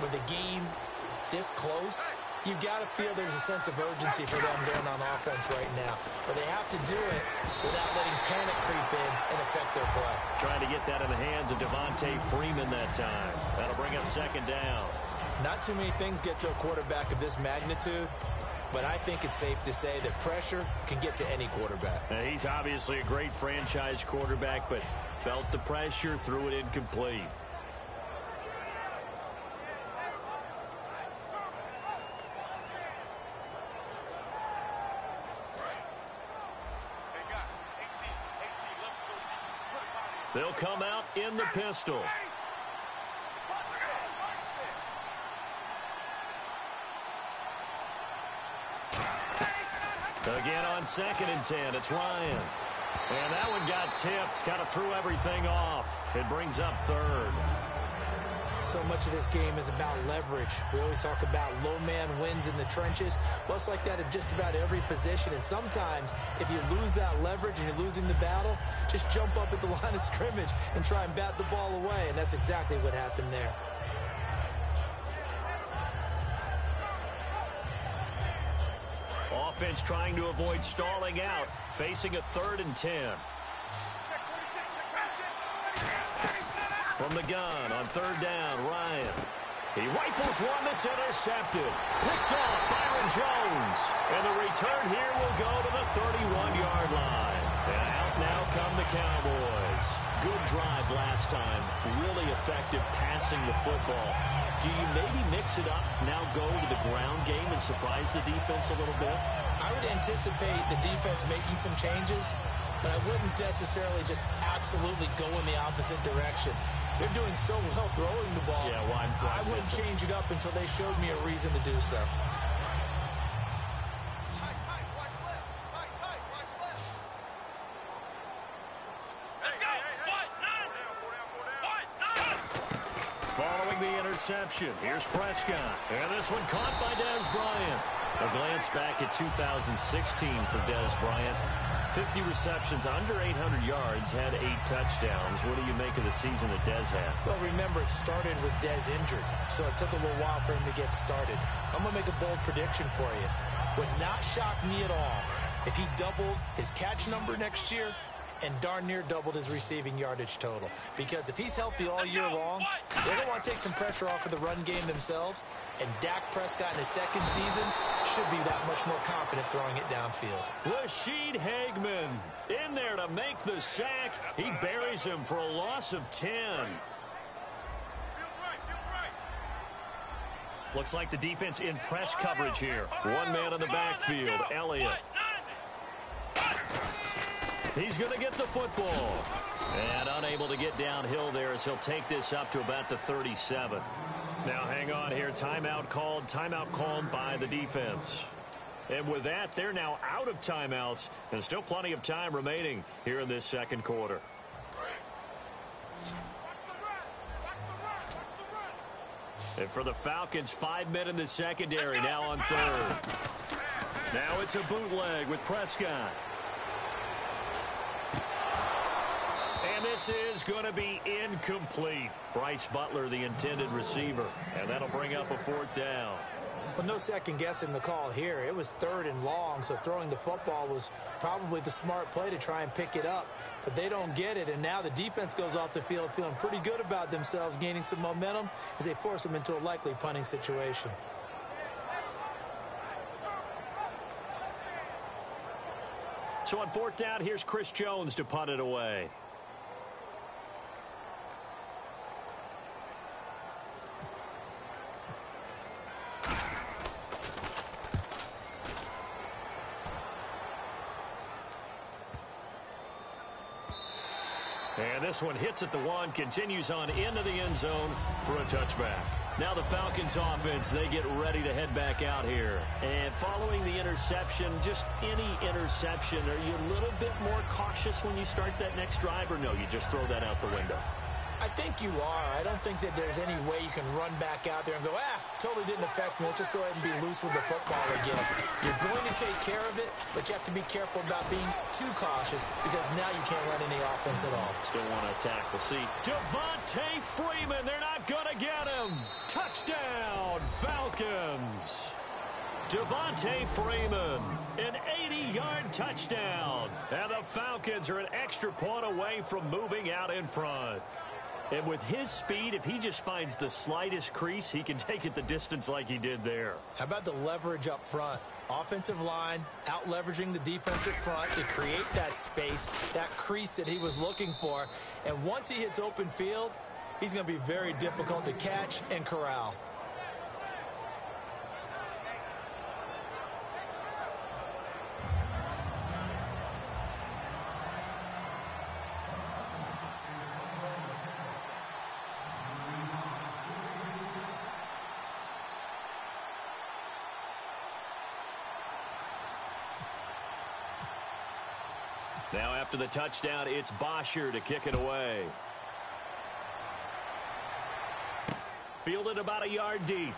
with the game this close, You've got to feel there's a sense of urgency for them going on offense right now. But they have to do it without letting panic creep in and affect their play. Trying to get that in the hands of Devontae Freeman that time. That'll bring up second down. Not too many things get to a quarterback of this magnitude, but I think it's safe to say that pressure can get to any quarterback. He's obviously a great franchise quarterback, but felt the pressure, threw it incomplete. They'll come out in the pistol. Again on 2nd and 10, it's Ryan. And that one got tipped, kind of threw everything off. It brings up 3rd. So much of this game is about leverage. We always talk about low man wins in the trenches. Well, it's like that in just about every position. And sometimes, if you lose that leverage and you're losing the battle, just jump up at the line of scrimmage and try and bat the ball away. And that's exactly what happened there. Offense trying to avoid stalling out, facing a 3rd and 10. From the gun on 3rd down, Ryan. He rifles one that's intercepted. Picked off Byron Jones. And the return here will go to the 31-yard line. And out now come the Cowboys. Good drive last time. Really effective passing the football. Do you maybe mix it up, now go to the ground game and surprise the defense a little bit? I would anticipate the defense making some changes, but I wouldn't necessarily just absolutely go in the opposite direction. They're doing so well throwing the ball. Yeah, well, I wouldn't change it up until they showed me a reason to do so. Following the interception, here's Prescott. And this one caught by Dez Bryant. A glance back at 2016 for Dez Bryant. 50 receptions, under 800 yards, had 8 touchdowns. What do you make of the season that Dez had? Well, remember, it started with Dez injured, so it took a little while for him to get started. I'm going to make a bold prediction for you. Would not shock me at all if he doubled his catch number next year and darn near doubled his receiving yardage total. Because if he's healthy all year long, they're going to want to take some pressure off of the run game themselves, and Dak Prescott in his 2nd season should be that much more confident throwing it downfield. Rashid Hageman in there to make the sack. He buries him for a loss of 10. Looks like the defense in press coverage here. One man in the backfield, Elliott. He's going to get the football. And unable to get downhill there as he'll take this up to about the 37. Now hang on here. Timeout called by the defense. And with that, they're now out of timeouts. And still plenty of time remaining here in this 2nd quarter. And for the Falcons, 5 men in the secondary now on 3rd. Now it's a bootleg with Prescott. And this is going to be incomplete. Bryce Butler, the intended receiver. And that'll bring up a 4th down. Well, no second guessing the call here. It was 3rd and long, so throwing the football was probably the smart play to try and pick it up. But they don't get it, and now the defense goes off the field feeling pretty good about themselves, gaining some momentum as they force them into a likely punting situation. So on 4th down, here's Chris Jones to punt it away. And this one hits at the 1, continues on into the end zone for a touchback. Now the Falcons offense, they get ready to head back out here. And following the interception, just any interception, are you a little bit more cautious when you start that next drive, or no, you just throw that out the window? I think you are. I don't think that there's any way you can run back out there and go, totally didn't affect me. Let's just go ahead and be loose with the football again. You're going to take care of it, but you have to be careful about being too cautious because now you can't run any offense at all. Still want to attack. We'll see. Devontae Freeman, they're not going to get him. Touchdown, Falcons. Devontae Freeman, an 80-yard touchdown. And the Falcons are an extra point away from moving out in front. And with his speed, if he just finds the slightest crease, he can take it the distance like he did there. How about the leverage up front? Offensive line out-leveraging the defensive front to create that space, that crease that he was looking for. And once he hits open field, he's going to be very difficult to catch and corral. Now after the touchdown, it's Bosher to kick it away. Fielded about a yard deep.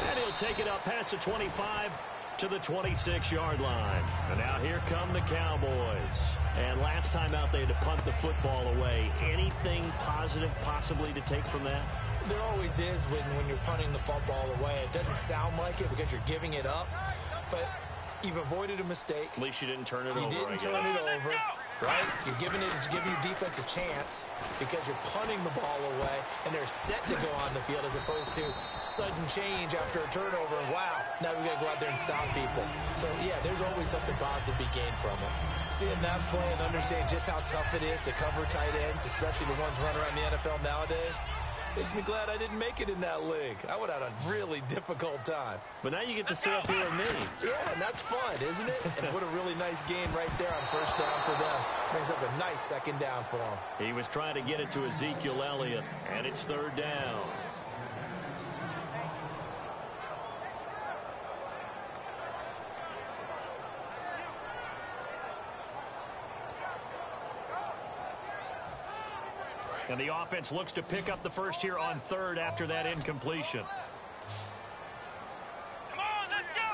And he'll take it up past the 25 to the 26-yard line. And now here come the Cowboys. And last time out, they had to punt the football away. Anything positive possibly to take from that? There always is when you're punting the football away. It doesn't sound like it because you're giving it up, but you've avoided a mistake. At least you didn't turn it over. You didn't turn it over, right? You're giving your defense a chance because you're punting the ball away, and they're set to go on the field as opposed to sudden change after a turnover. And wow, now we got to go out there and stop people. So, yeah, there's always something positive to be gained from it. Seeing that play and understanding just how tough it is to cover tight ends, especially the ones running around the NFL nowadays, makes me glad I didn't make it in that league. I would have had a really difficult time. But now you get to sit up here with me. Yeah, and that's fun, isn't it? And what a really nice gain right there on first down for them. Brings up a nice second down for them. He was trying to get it to Ezekiel Elliott, and it's third down. And the offense looks to pick up the first here on third after that incompletion. Come on, let's go.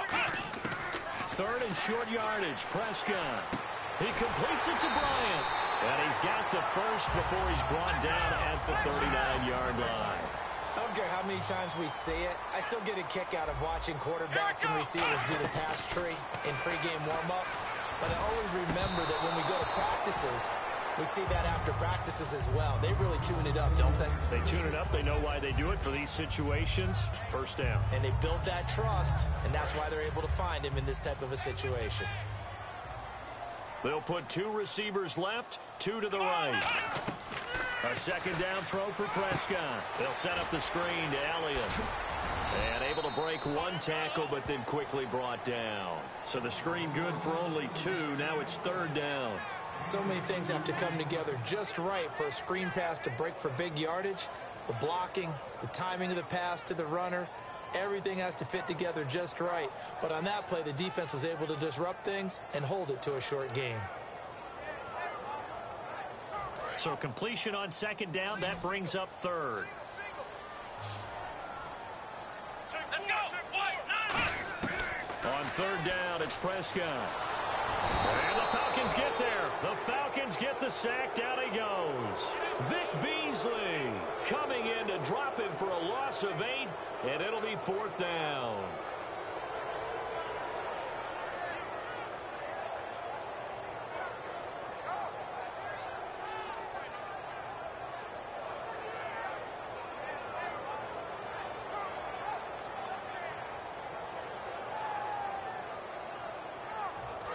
Third and short yardage, Prescott. He completes it to Bryant. And he's got the first before he's brought down at the 39-yard line. I don't care how many times we see it. I still get a kick out of watching quarterbacks and receivers do the pass tree in pregame warm-up. But I always remember that when we go to practices, we see that after practices as well. They really tune it up, don't they? They tune it up. They know why they do it for these situations. First down. And they build that trust, and that's why they're able to find him in this type of a situation. They'll put two receivers left, two to the right. A second down throw for Prescott. They'll set up the screen to Elliott. And able to break one tackle, but then quickly brought down. So the screen good for only two. Now it's third down. So many things have to come together just right for a screen pass to break for big yardage. The blocking, the timing of the pass to the runner, everything has to fit together just right. But on that play, the defense was able to disrupt things and hold it to a short game. So completion on second down, that brings up third. Let's go. On third down, it's Prescott. And the Falcons get there. The Falcons get the sack. Down he goes. Vic Beasley coming in to drop him for a loss of 8, and it'll be fourth down.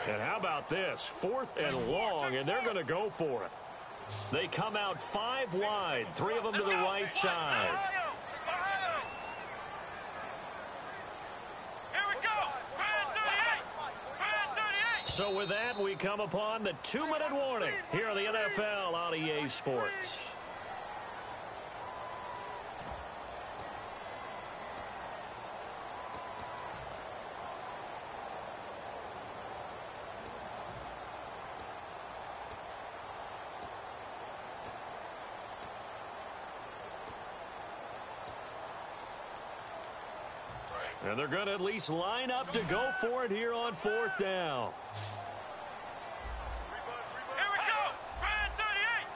And how about this? Fourth and long, and they're going to go for it. They come out 5 wide, 3 of them to the right side. Here we go. Brand 38. So with that, we come upon the 2-minute warning here on the NFL on EA Sports. And they're going to at least line up to go for it here on fourth down. Here we go. Brand 38.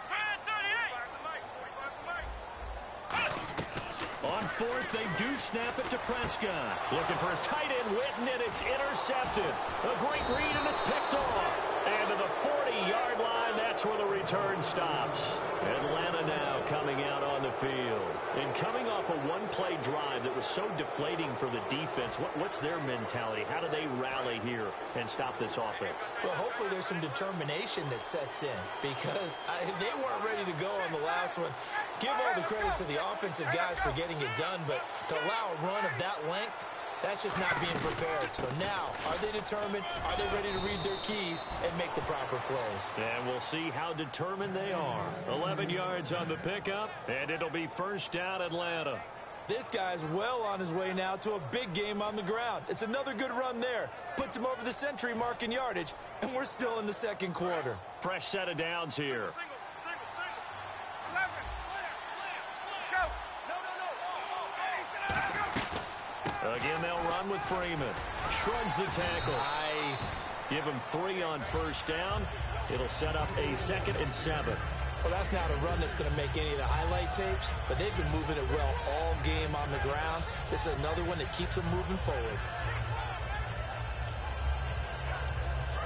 Brand 38. On 4th, they do snap it to Prescott. Looking for his tight end, Witten, and it's intercepted. A great read, and it's picked off. And to the 40-yard line, that's where the return stops. Atlanta now coming out on the field. And coming off a one-play drive that was so deflating for the defense, what's their mentality? How do they rally here and stop this offense? Well, hopefully there's some determination that sets in because they weren't ready to go on the last one. Give all the credit to the offensive guys for getting it done, but to allow a run of that length, that's just not being prepared. So now, are they determined? Are they ready to read their keys and make the proper plays? And we'll see how determined they are. 11 yards on the pickup, and it'll be first down Atlanta. This guy's well on his way now to a big game on the ground. It's another good run there. Puts him over the century mark in yardage, and we're still in the second quarter. Fresh set of downs here. Again, they'll run with Freeman. Shrugs the tackle. Nice. Give him 3 on first down. It'll set up a 2nd and 7. Well, that's not a run that's going to make any of the highlight tapes, but they've been moving it well all game on the ground. This is another one that keeps them moving forward.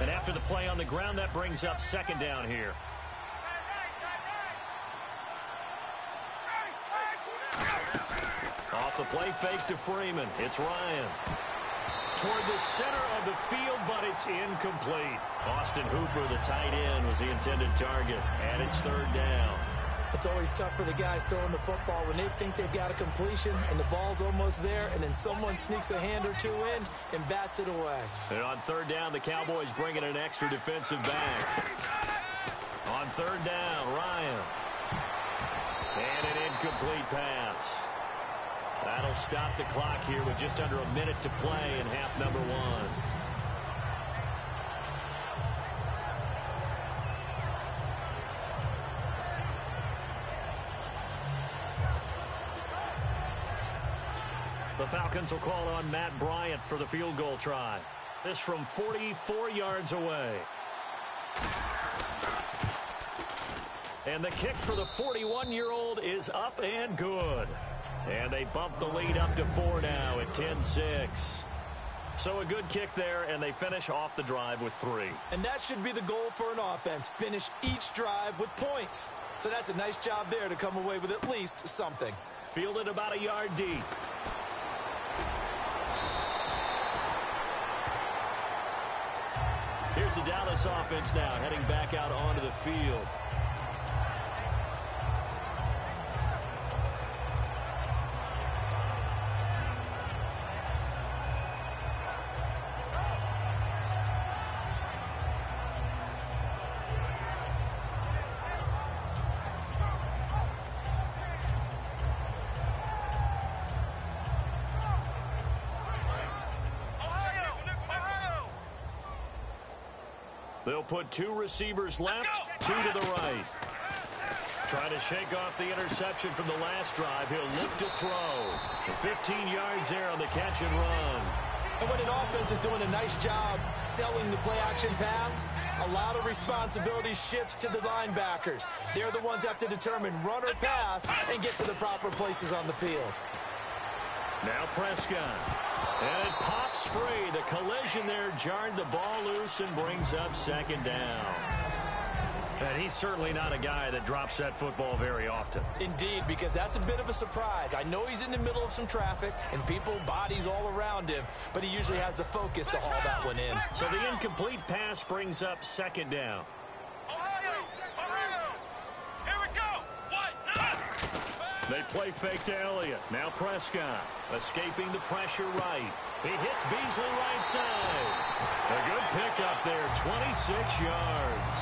And after the play on the ground, that brings up 2nd down here. Off the play fake to Freeman. It's Ryan. Toward the center of the field, but it's incomplete. Austin Hooper, the tight end, was the intended target. And it's 3rd down. It's always tough for the guys throwing the football when they think they've got a completion and the ball's almost there, and then someone sneaks a hand or two in and bats it away. And on 3rd down, the Cowboys bring in an extra defensive back. On 3rd down, Ryan. And an incomplete pass. That'll stop the clock here with just under a minute to play in half number 1. The Falcons will call on Matt Bryant for the field goal try. This from 44 yards away. And the kick for the 41-year-old is up and good. And they bump the lead up to 4 now at 10-6. So a good kick there, and they finish off the drive with 3. And that should be the goal for an offense. Finish each drive with points. So that's a nice job there to come away with at least something. Fielded about a yard deep. Here's the Dallas offense now heading back out onto the field. They'll put 2 receivers left, 2 to the right. Trying to shake off the interception from the last drive. He'll lift to throw. 15 yards there on the catch and run. And when an offense is doing a nice job selling the play-action pass, a lot of responsibility shifts to the linebackers. They're the ones that have to determine run or pass and get to the proper places on the field. Now Prescott. And it pops free. The collision there jarred the ball loose and brings up 2nd down. And he's certainly not a guy that drops that football very often. Indeed, because that's a bit of a surprise. I know he's in the middle of some traffic and people, bodies all around him, but he usually has the focus to haul that one in. So the incomplete pass brings up 2nd down. They play fake to Elliott. Now Prescott escaping the pressure right. He hits Beasley right side. A good pickup there, 26 yards.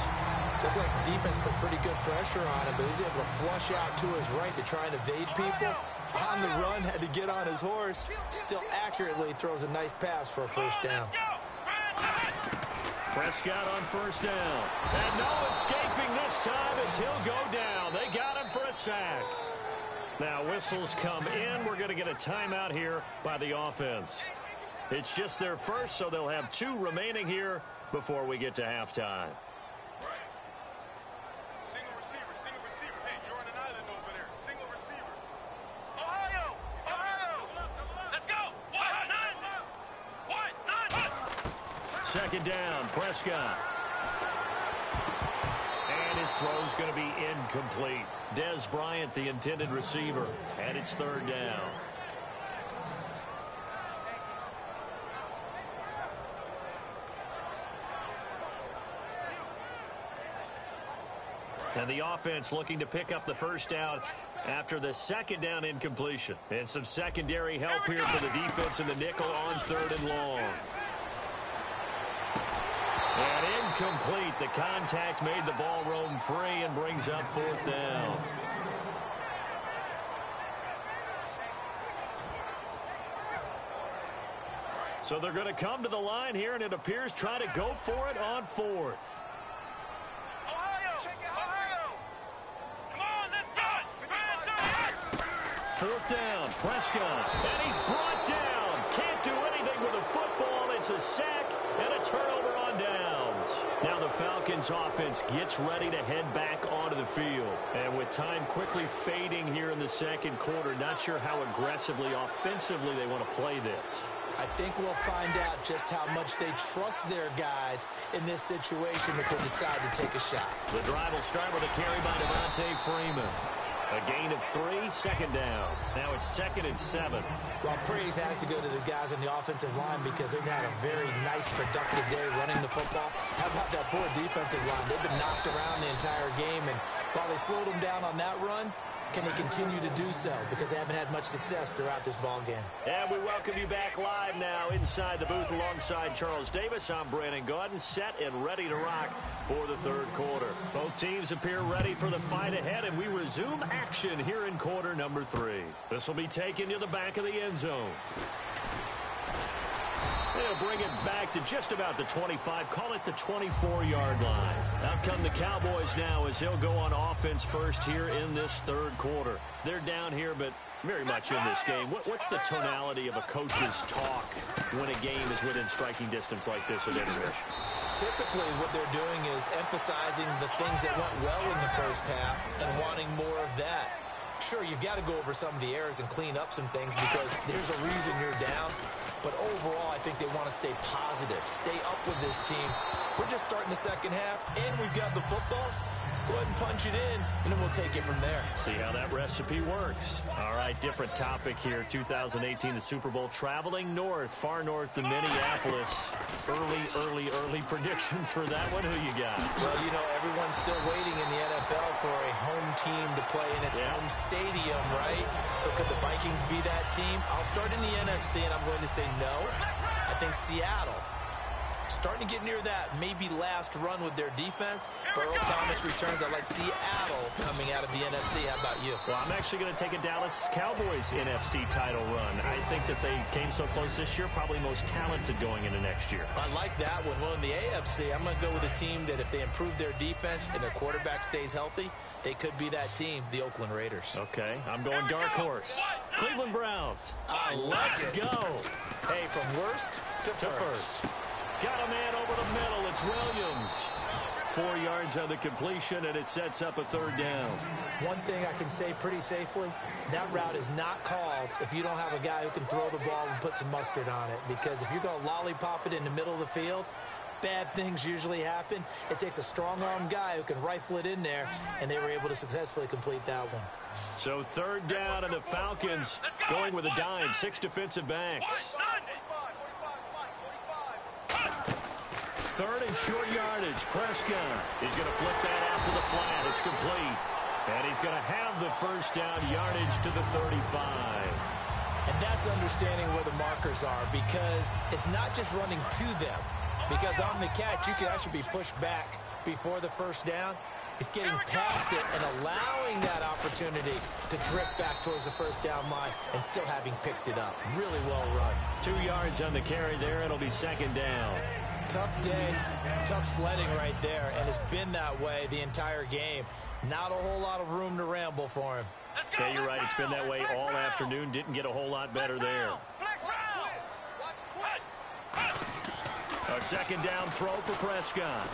Looked like the defense put pretty good pressure on him, but he's able to flush out to his right to try and evade people. On the run, had to get on his horse. Still accurately throws a nice pass for a 1st down. Prescott on 1st down. And no escaping this time as he'll go down. They got him for a sack. Now whistles come in. We're going to get a timeout here by the offense. It's just their first, so they'll have 2 remaining here before we get to halftime. Single receiver. Hey, you're on an island over there. Single receiver. Ohio! second down. Prescott. And his throw's going to be incomplete. Dez Bryant, the intended receiver. And it's third down. And the offense looking to pick up the first down after the second down incompletion. And some secondary help here for the defense in the nickel on third and long. And incomplete. The contact made the ball roam free and brings up fourth down. So they're going to come to the line here, and it appears trying to go for it on fourth. Fourth down, Prescott, and he's brought down. Can't do anything with the football. It's a sack and a turnover on downs. Now the Falcons offense gets ready to head back onto the field. And with time quickly fading here in the second quarter, not sure how aggressively, offensively they want to play this. I think we'll find out just how much they trust their guys in this situation if they decide to take a shot. The drive will start with a carry by Devontae Freeman. A gain of 3, second down. Now it's 2nd and 7. Well, praise has to go to the guys on the offensive line because they've had a very nice, productive day running the football. How about that poor defensive line? They've been knocked around the entire game, and while they slowed them down on that run, can they continue to do so? Because they haven't had much success throughout this ball game. And we welcome you back live now inside the booth alongside Charles Davis. I'm Brandon Gaudin, set and ready to rock for the third quarter. Both teams appear ready for the fight ahead, and we resume action here in quarter number 3. This will be taken to the back of the end zone. They'll bring it back to just about the 25, call it the 24-yard line. Out come the Cowboys now as they'll go on offense first here in this third quarter. They're down here, but very much in this game. What's the tonality of a coach's talk when a game is within striking distance like this at intermission? Typically, what they're doing is emphasizing the things that went well in the first half and wanting more of that. Sure, you've got to go over some of the errors and clean up some things because there's a reason you're down. But overall, I think they want to stay positive, stay up with this team. We're just starting the second half, and we've got the football. Let's go ahead and punch it in, and then we'll take it from there. See how that recipe works. All right, different topic here. 2018, the Super Bowl, traveling north, far north to Minneapolis. Early predictions for that one. Who you got? Well, you know, everyone's still waiting in the NFL for a home team to play in its home stadium, right? So could the Vikings be that team? I'll start in the NFC, and I'm going to say no. I think Seattle. Starting to get near that maybe last run with their defense. Earl Thomas returns. I like Seattle coming out of the NFC. How about you? Well, I'm actually going to take a Dallas Cowboys NFC title run. I think that they came so close this year, probably most talented going into next year. I like that one. Well, in the AFC, I'm going to go with a team that if they improve their defense and their quarterback stays healthy, they could be that team, the Oakland Raiders. Okay, I'm going dark horse. Cleveland Browns. Let's go. Hey, from worst to first. Got a man over the middle. It's Williams. 4 yards on the completion, and it sets up a third down. One thing I can say pretty safely, that route is not called if you don't have a guy who can throw the ball and put some mustard on it. Because if you're going to lollipop it in the middle of the field, bad things usually happen. It takes a strong-arm guy who can rifle it in there, and they were able to successfully complete that one. So third down, and the Falcons going with a dime. 6 defensive backs. Third and short yardage. Prescott. He's going to flip that out to the flat. It's complete. And he's going to have the first down, yardage to the 35. And that's understanding where the markers are, because it's not just running to them. Because on the catch, you can actually be pushed back before the first down. It's getting past it and allowing that opportunity to drift back towards the first down line and still having picked it up. Really well run. 2 yards on the carry there. It'll be second down. Tough day, tough sledding right there, and it's been that way the entire game. Not a whole lot of room to ramble for him. Yeah, you're right. It's been that way all afternoon. Didn't get a whole lot better there. A second down throw for Prescott.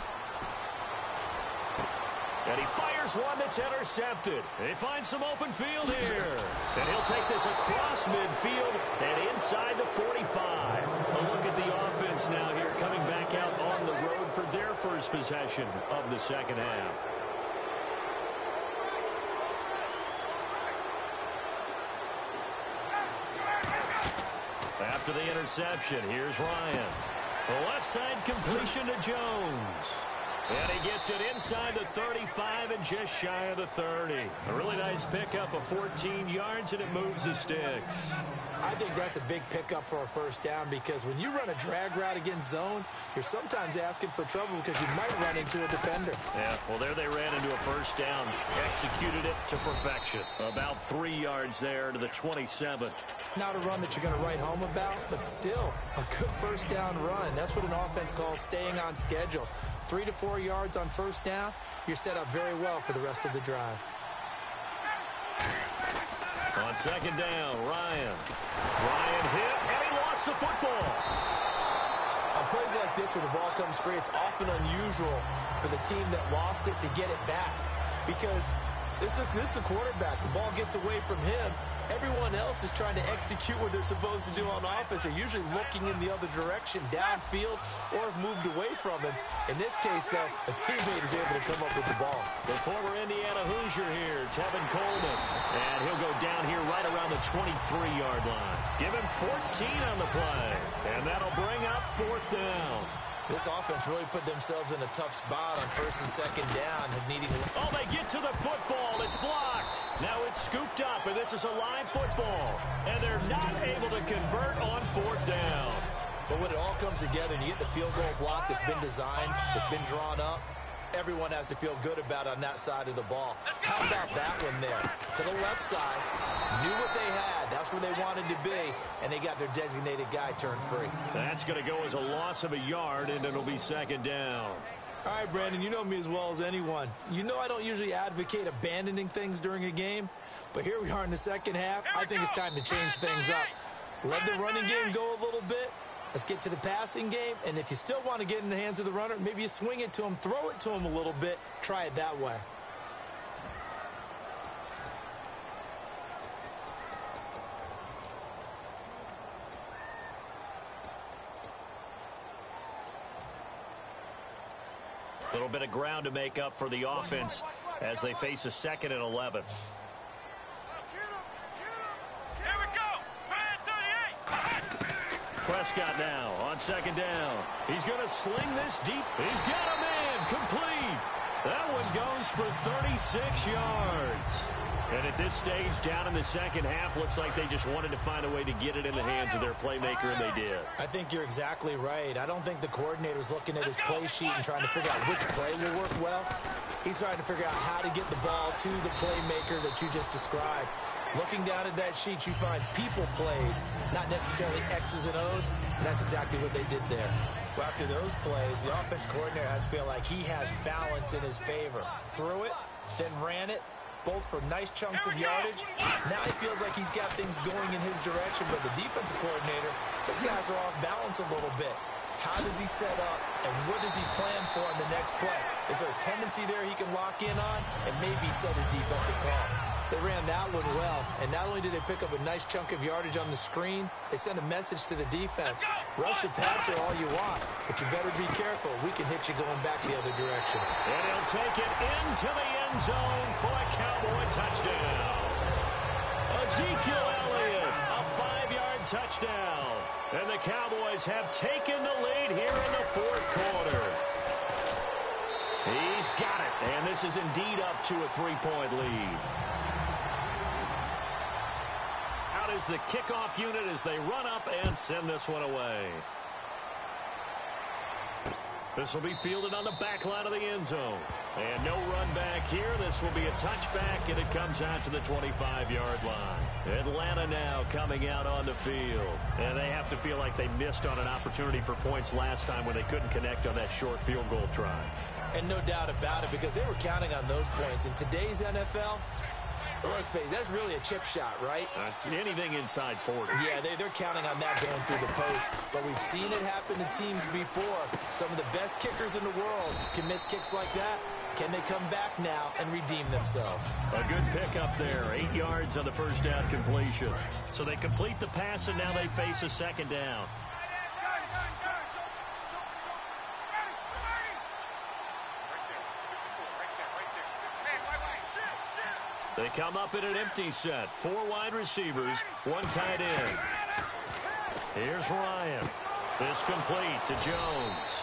And he fires one that's intercepted. They find some open field here. And he'll take this across midfield and inside the 45. A look at the offense now here coming back out first possession of the second half. After the interception, here's Ryan. The left side completion to Jones. And he gets it inside the 35 and just shy of the 30. A really nice pickup of 14 yards, and it moves the sticks. I think that's a big pickup for a first down because when you run a drag route against zone, you're sometimes asking for trouble because you might run into a defender. Yeah, well, there they ran into a first down. Executed it to perfection. About 3 yards there to the 27. Not a run that you're going to write home about, but still a good first down run. That's what an offense calls staying on schedule. 3 to 4 yards on first down, you're set up very well for the rest of the drive. On second down, Ryan. Ryan hit, and he lost the football. On plays like this where the ball comes free, it's often unusual for the team that lost it to get it back because this is the quarterback. The ball gets away from him. Everyone else is trying to execute what they're supposed to do on offense. They're usually looking in the other direction, downfield, or have moved away from him. In this case, though, a teammate is able to come up with the ball. The former Indiana Hoosier here, Tevin Coleman. And he'll go down here right around the 23-yard line. Give him 14 on the play. And that'll bring up fourth down. This offense really put themselves in a tough spot on first and second down. Oh, they get to the football. It's blocked. Now it's scooped up, and this is a live football. And they're not able to convert on fourth down. But when it all comes together and you get the field goal block that's been designed, that's been drawn up, everyone has to feel good about on that side of the ball. How about that one there? To the left side, knew what they had. That's where they wanted to be, and they got their designated guy turned free. That's going to go as a loss of a yard, and it'll be second down. All right, Brandon, you know me as well as anyone. You know I don't usually advocate abandoning things during a game, but here we are in the second half. I think it's time to change things up. Let the running game go a little bit. Let's get to the passing game, and if you still want to get in the hands of the runner, maybe you swing it to him, throw it to him a little bit, try it that way. A little bit of ground to make up for the offense as they face a 2nd and 11. Here we go. Fan 38. Prescott now on second down. He's going to sling this deep. He's got a man complete. That one goes for 36 yards. And at this stage, down in the second half, looks like they just wanted to find a way to get it in the hands of their playmaker, and they did. I think you're exactly right. I don't think the coordinator's looking at his play sheet and trying to figure out which play will work well. He's trying to figure out how to get the ball to the playmaker that you just described. Looking down at that sheet, you find people plays, not necessarily X's and O's, and that's exactly what they did there. Well, after those plays, the offense coordinator has to feel like he has balance in his favor. Threw it, then ran it, both for nice chunks of yardage. Now he feels like he's got things going in his direction, but the defensive coordinator, his guys are off balance a little bit. How does he set up, and what does he plan for on the next play? Is there a tendency there he can lock in on and maybe set his defensive call? They ran that one well, and not only did they pick up a nice chunk of yardage on the screen, they sent a message to the defense. Rush the passer all you want, but you better be careful. We can hit you going back the other direction. And he'll take it into the end zone for a Cowboy touchdown. Ezekiel Elliott, a 5-yard touchdown. And the Cowboys have taken the lead here in the fourth quarter. He's got it, and this is indeed up to a 3-point lead. Out is the kickoff unit as they run up and send this one away. This will be fielded on the back line of the end zone. And no run back here. This will be a touchback, and it comes out to the 25-yard line. Atlanta now coming out on the field. And they have to feel like they missed on an opportunity for points last time when they couldn't connect on that short field goal try. And no doubt about it, because they were counting on those points. In today's NFL, let's face it, that's really a chip shot, right? That's anything inside 40. Yeah, they're counting on that going through the post. But we've seen it happen to teams before. Some of the best kickers in the world can miss kicks like that. Can they come back now and redeem themselves? A good pickup there. 8 yards on the first down completion. So they complete the pass, and now they face a second down. They come up in an empty set. 4 wide receivers, 1 tight end. Here's Ryan. This complete to Jones.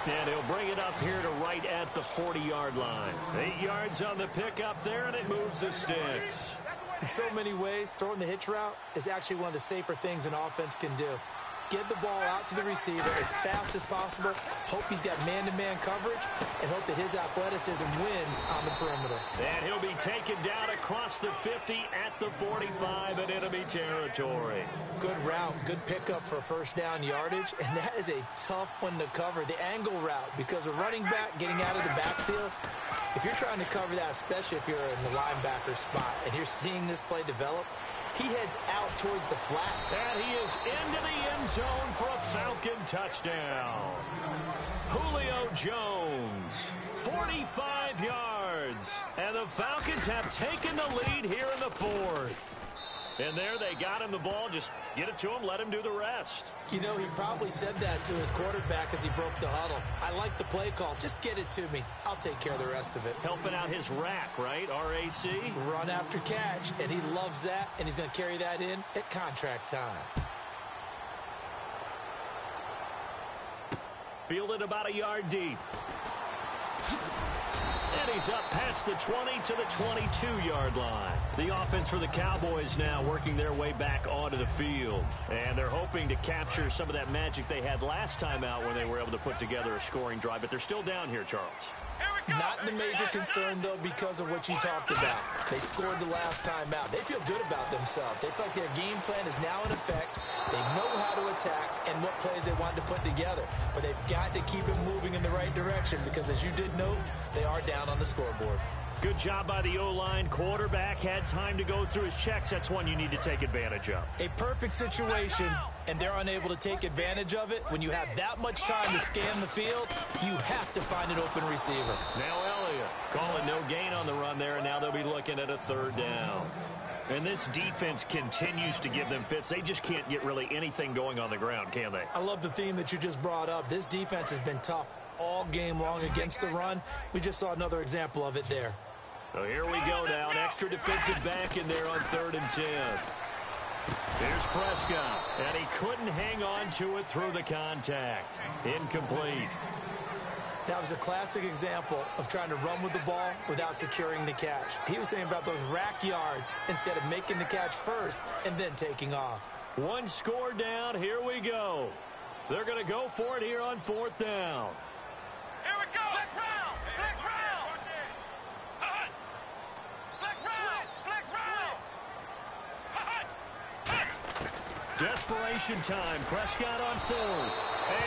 And he'll bring it up here to right at the 40-yard line. 8 yards on the pickup there, and it moves the sticks. In so many ways, throwing the hitch route is actually one of the safer things an offense can do. Get the ball out to the receiver as fast as possible, hope he's got man-to-man coverage, and hope that his athleticism wins on the perimeter. And he'll be taken down across the 50 at the 45 in enemy territory. Good route, good pickup for first down yardage, and that is a tough one to cover, the angle route, because a running back getting out of the backfield, if you're trying to cover that, especially if you're in the linebacker spot, and you're seeing this play develop, he heads out towards the flat. And he is into the end zone for a Falcon touchdown. Julio Jones, 45 yards. And the Falcons have taken the lead here in the 4th. And there they got him the ball. Just get it to him, let him do the rest. You know, he probably said that to his quarterback as he broke the huddle. I like the play call. Just get it to me. I'll take care of the rest of it. Helping out his rack, right? R-A-C? Run after catch, and he loves that, and he's going to carry that in at contract time. Fielded about a yard deep. And he's up past the 20 to the 22-yard line. The offense for the Cowboys now working their way back onto the field. And they're hoping to capture some of that magic they had last time out when they were able to put together a scoring drive. But they're still down here, Charles. Not the major concern, though, because of what you talked about. They scored the last time out. They feel good about themselves. They feel like their game plan is now in effect. They know how to attack and what plays they want to put together. But they've got to keep it moving in the right direction because, as you did note, they are down on the scoreboard. Good job by the O-line. Quarterback had time to go through his checks. That's one you need to take advantage of. A perfect situation, and they're unable to take advantage of it. When you have that much time to scan the field, you have to find an open receiver. Now Elliott calling no gain on the run there, and now they'll be looking at a 3rd down. And this defense continues to give them fits. They just can't get really anything going on the ground, can they? I love the theme that you just brought up. This defense has been tough all game long against the run. We just saw another example of it there. So here we go now. An extra defensive back in there on 3rd and 10. Here's Prescott, and he couldn't hang on to it through the contact. Incomplete. That was a classic example of trying to run with the ball without securing the catch. He was thinking about those rack yards instead of making the catch first and then taking off. 1 score down. Here we go. They're going to go for it here on 4th down. Here we go. Flex round. Flex round. Desperation time. Prescott on 4th.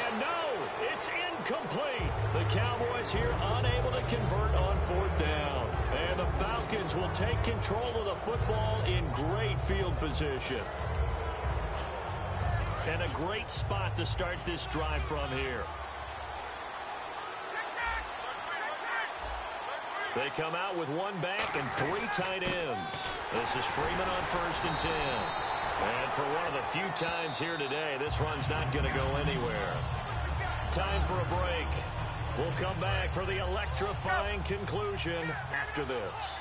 And no, it's incomplete. The Cowboys here unable to convert on 4th down. And the Falcons will take control of the football in great field position. And a great spot to start this drive from here. They come out with 1 back and 3 tight ends. This is Freeman on 1st and 10. And for one of the few times here today, this run's not going to go anywhere. Time for a break. We'll come back for the electrifying conclusion after this.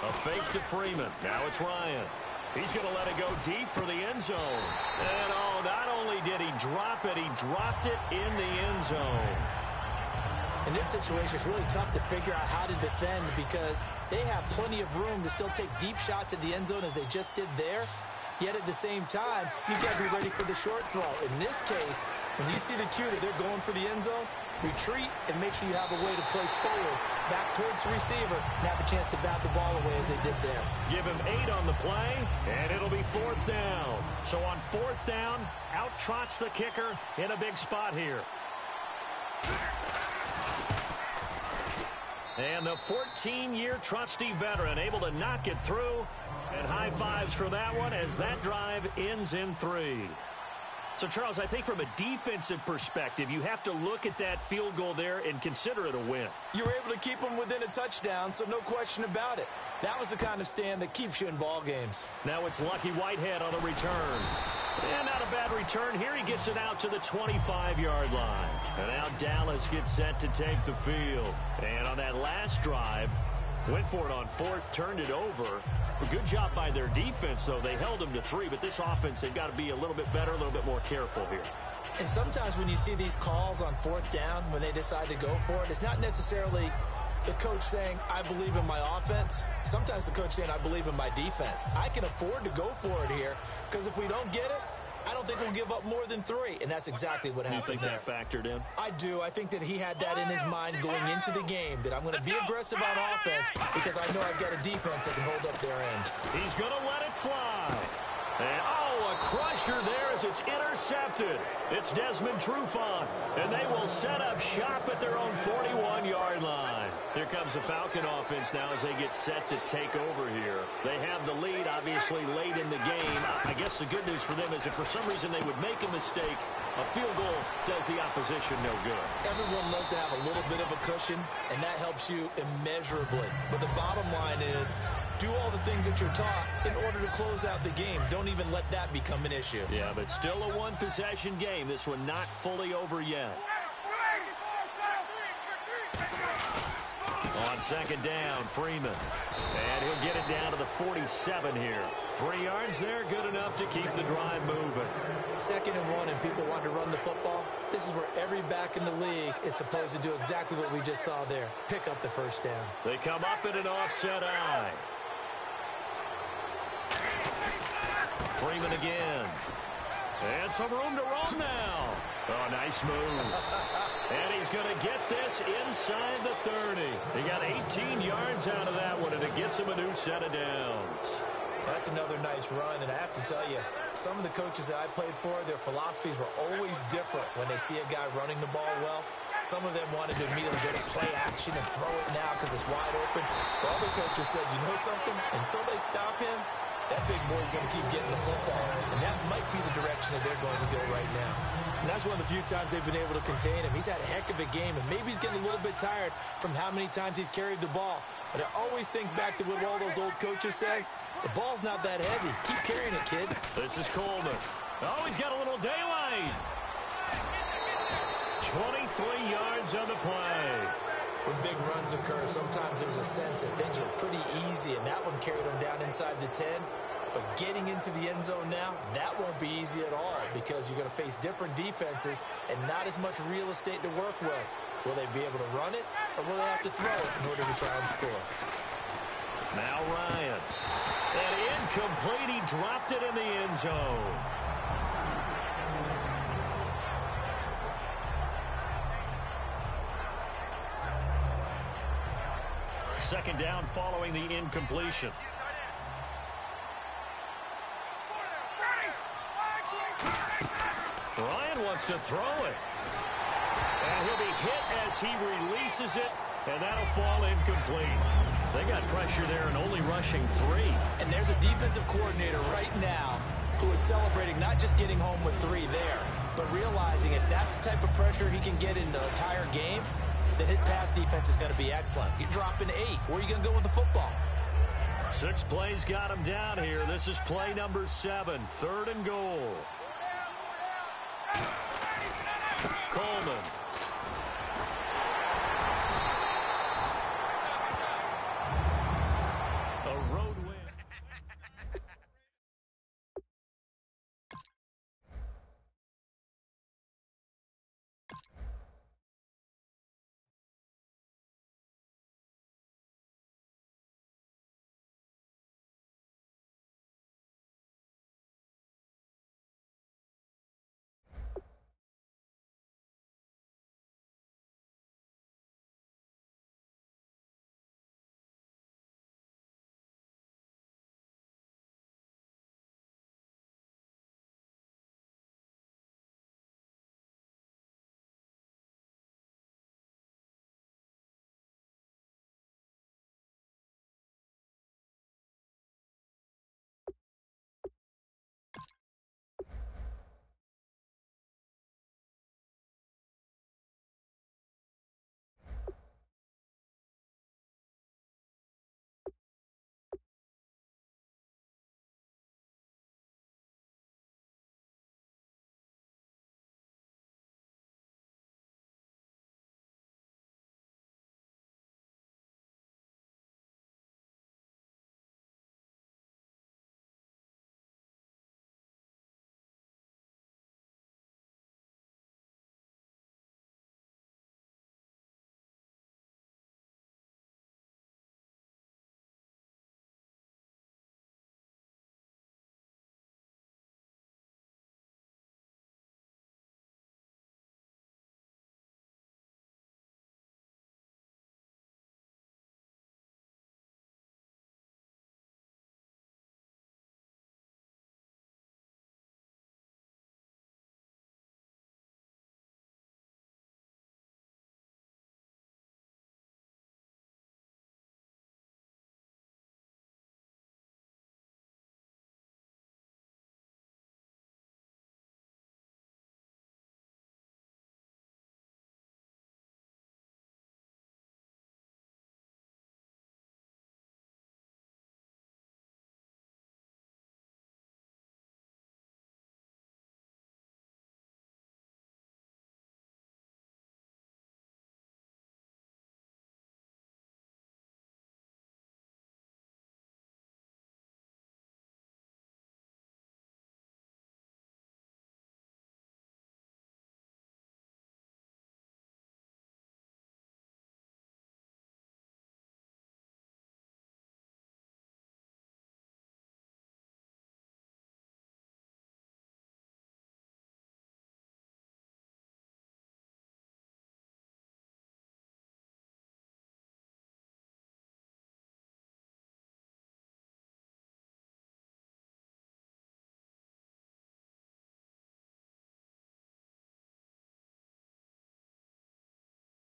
A fake to Freeman. Now it's Ryan. He's going to let it go deep for the end zone. And oh, not only did he drop it, he dropped it in the end zone. In this situation, it's really tough to figure out how to defend because they have plenty of room to still take deep shots at the end zone as they just did there. Yet at the same time, you've got to be ready for the short throw. In this case, when you see the cue that they're going for the end zone, retreat and make sure you have a way to play forward, back towards the receiver, and have a chance to bat the ball away as they did there. Give him 8 on the play, and it'll be 4th down. So on 4th down, out trots the kicker in a big spot here. And the 14-year trusty veteran able to knock it through. And high fives for that one as that drive ends in 3. So, Charles, I think from a defensive perspective, you have to look at that field goal there and consider it a win. You were able to keep them within a touchdown, so no question about it. That was the kind of stand that keeps you in ball games. Now it's Lucky Whitehead on the return. And not a bad return here. He gets it out to the 25-yard line. And now Dallas gets set to take the field. And on that last drive, went for it on fourth, turned it over. A good job by their defense, though. They held them to 3, but this offense, they've got to be a little bit better, a little bit more careful here. And sometimes when you see these calls on fourth down, when they decide to go for it, it's not necessarily the coach saying, I believe in my offense. Sometimes the coach saying, I believe in my defense. I can afford to go for it here because if we don't get it, I don't think we'll give up more than 3. And that's exactly what happened. You think that factored in? I do. I think that he had that in his mind going into the game, that I'm going to be aggressive on offense because I know I've got a defense that can hold up their end. He's going to let it fly. And, a crusher there as it's intercepted. It's Desmond Trufant, and they will set up shop at their own 41-yard line. Here comes the Falcon offense now as they get set to take over here. They have the lead, obviously, late in the game. I guess the good news for them is if for some reason they would make a mistake, a field goal does the opposition no good. Everyone loves to have a little bit of a cushion, and that helps you immeasurably. But the bottom line is, do all the things that you're taught in order to close out the game. Don't even let that become an issue. Yeah, but still a one-possession game. This one not fully over yet. On second down, Freeman. And he'll get it down to the 47 here. 3 yards there, good enough to keep the drive moving. 2nd and 1, and people want to run the football. This is where every back in the league is supposed to do exactly what we just saw there. Pick up the first down. They come up in an offset eye. Freeman again. And some room to roam now. Oh, nice move. And he's going to get this inside the 30. He got 18 yards out of that one, and it gets him a new set of downs. That's another nice run, and I have to tell you, some of the coaches that I played for, their philosophies were always different when they see a guy running the ball well. Some of them wanted to immediately go to play action and throw it now because it's wide open. But other coaches said, you know something? Until they stop him, that big boy's going to keep getting the football, and that might be the direction that they're going to go right now. And that's one of the few times they've been able to contain him. He's had a heck of a game, and maybe he's getting a little bit tired from how many times he's carried the ball. But I always think back to what all those old coaches say. The ball's not that heavy. Keep carrying it, kid. This is Coleman. Oh, he's got a little daylight. 23 yards on the play. When big runs occur, sometimes there's a sense that things are pretty easy, and that one carried him down inside the 10. But getting into the end zone now, that won't be easy at all because you're going to face different defenses and not as much real estate to work with. Will they be able to run it, or will they have to throw it in order to try and score? Now Ryan. And incomplete. He dropped it in the end zone. Second down following the incompletion. Ryan wants to throw it. And he'll be hit as he releases it, and that'll fall incomplete. They got pressure there and only rushing 3. And there's a defensive coordinator right now who is celebrating not just getting home with 3 there, but realizing if that's the type of pressure he can get in the entire game, then his pass defense is going to be excellent. You're dropping 8. Where are you going to go with the football? 6 plays got him down here. This is play number 7, 3rd and goal.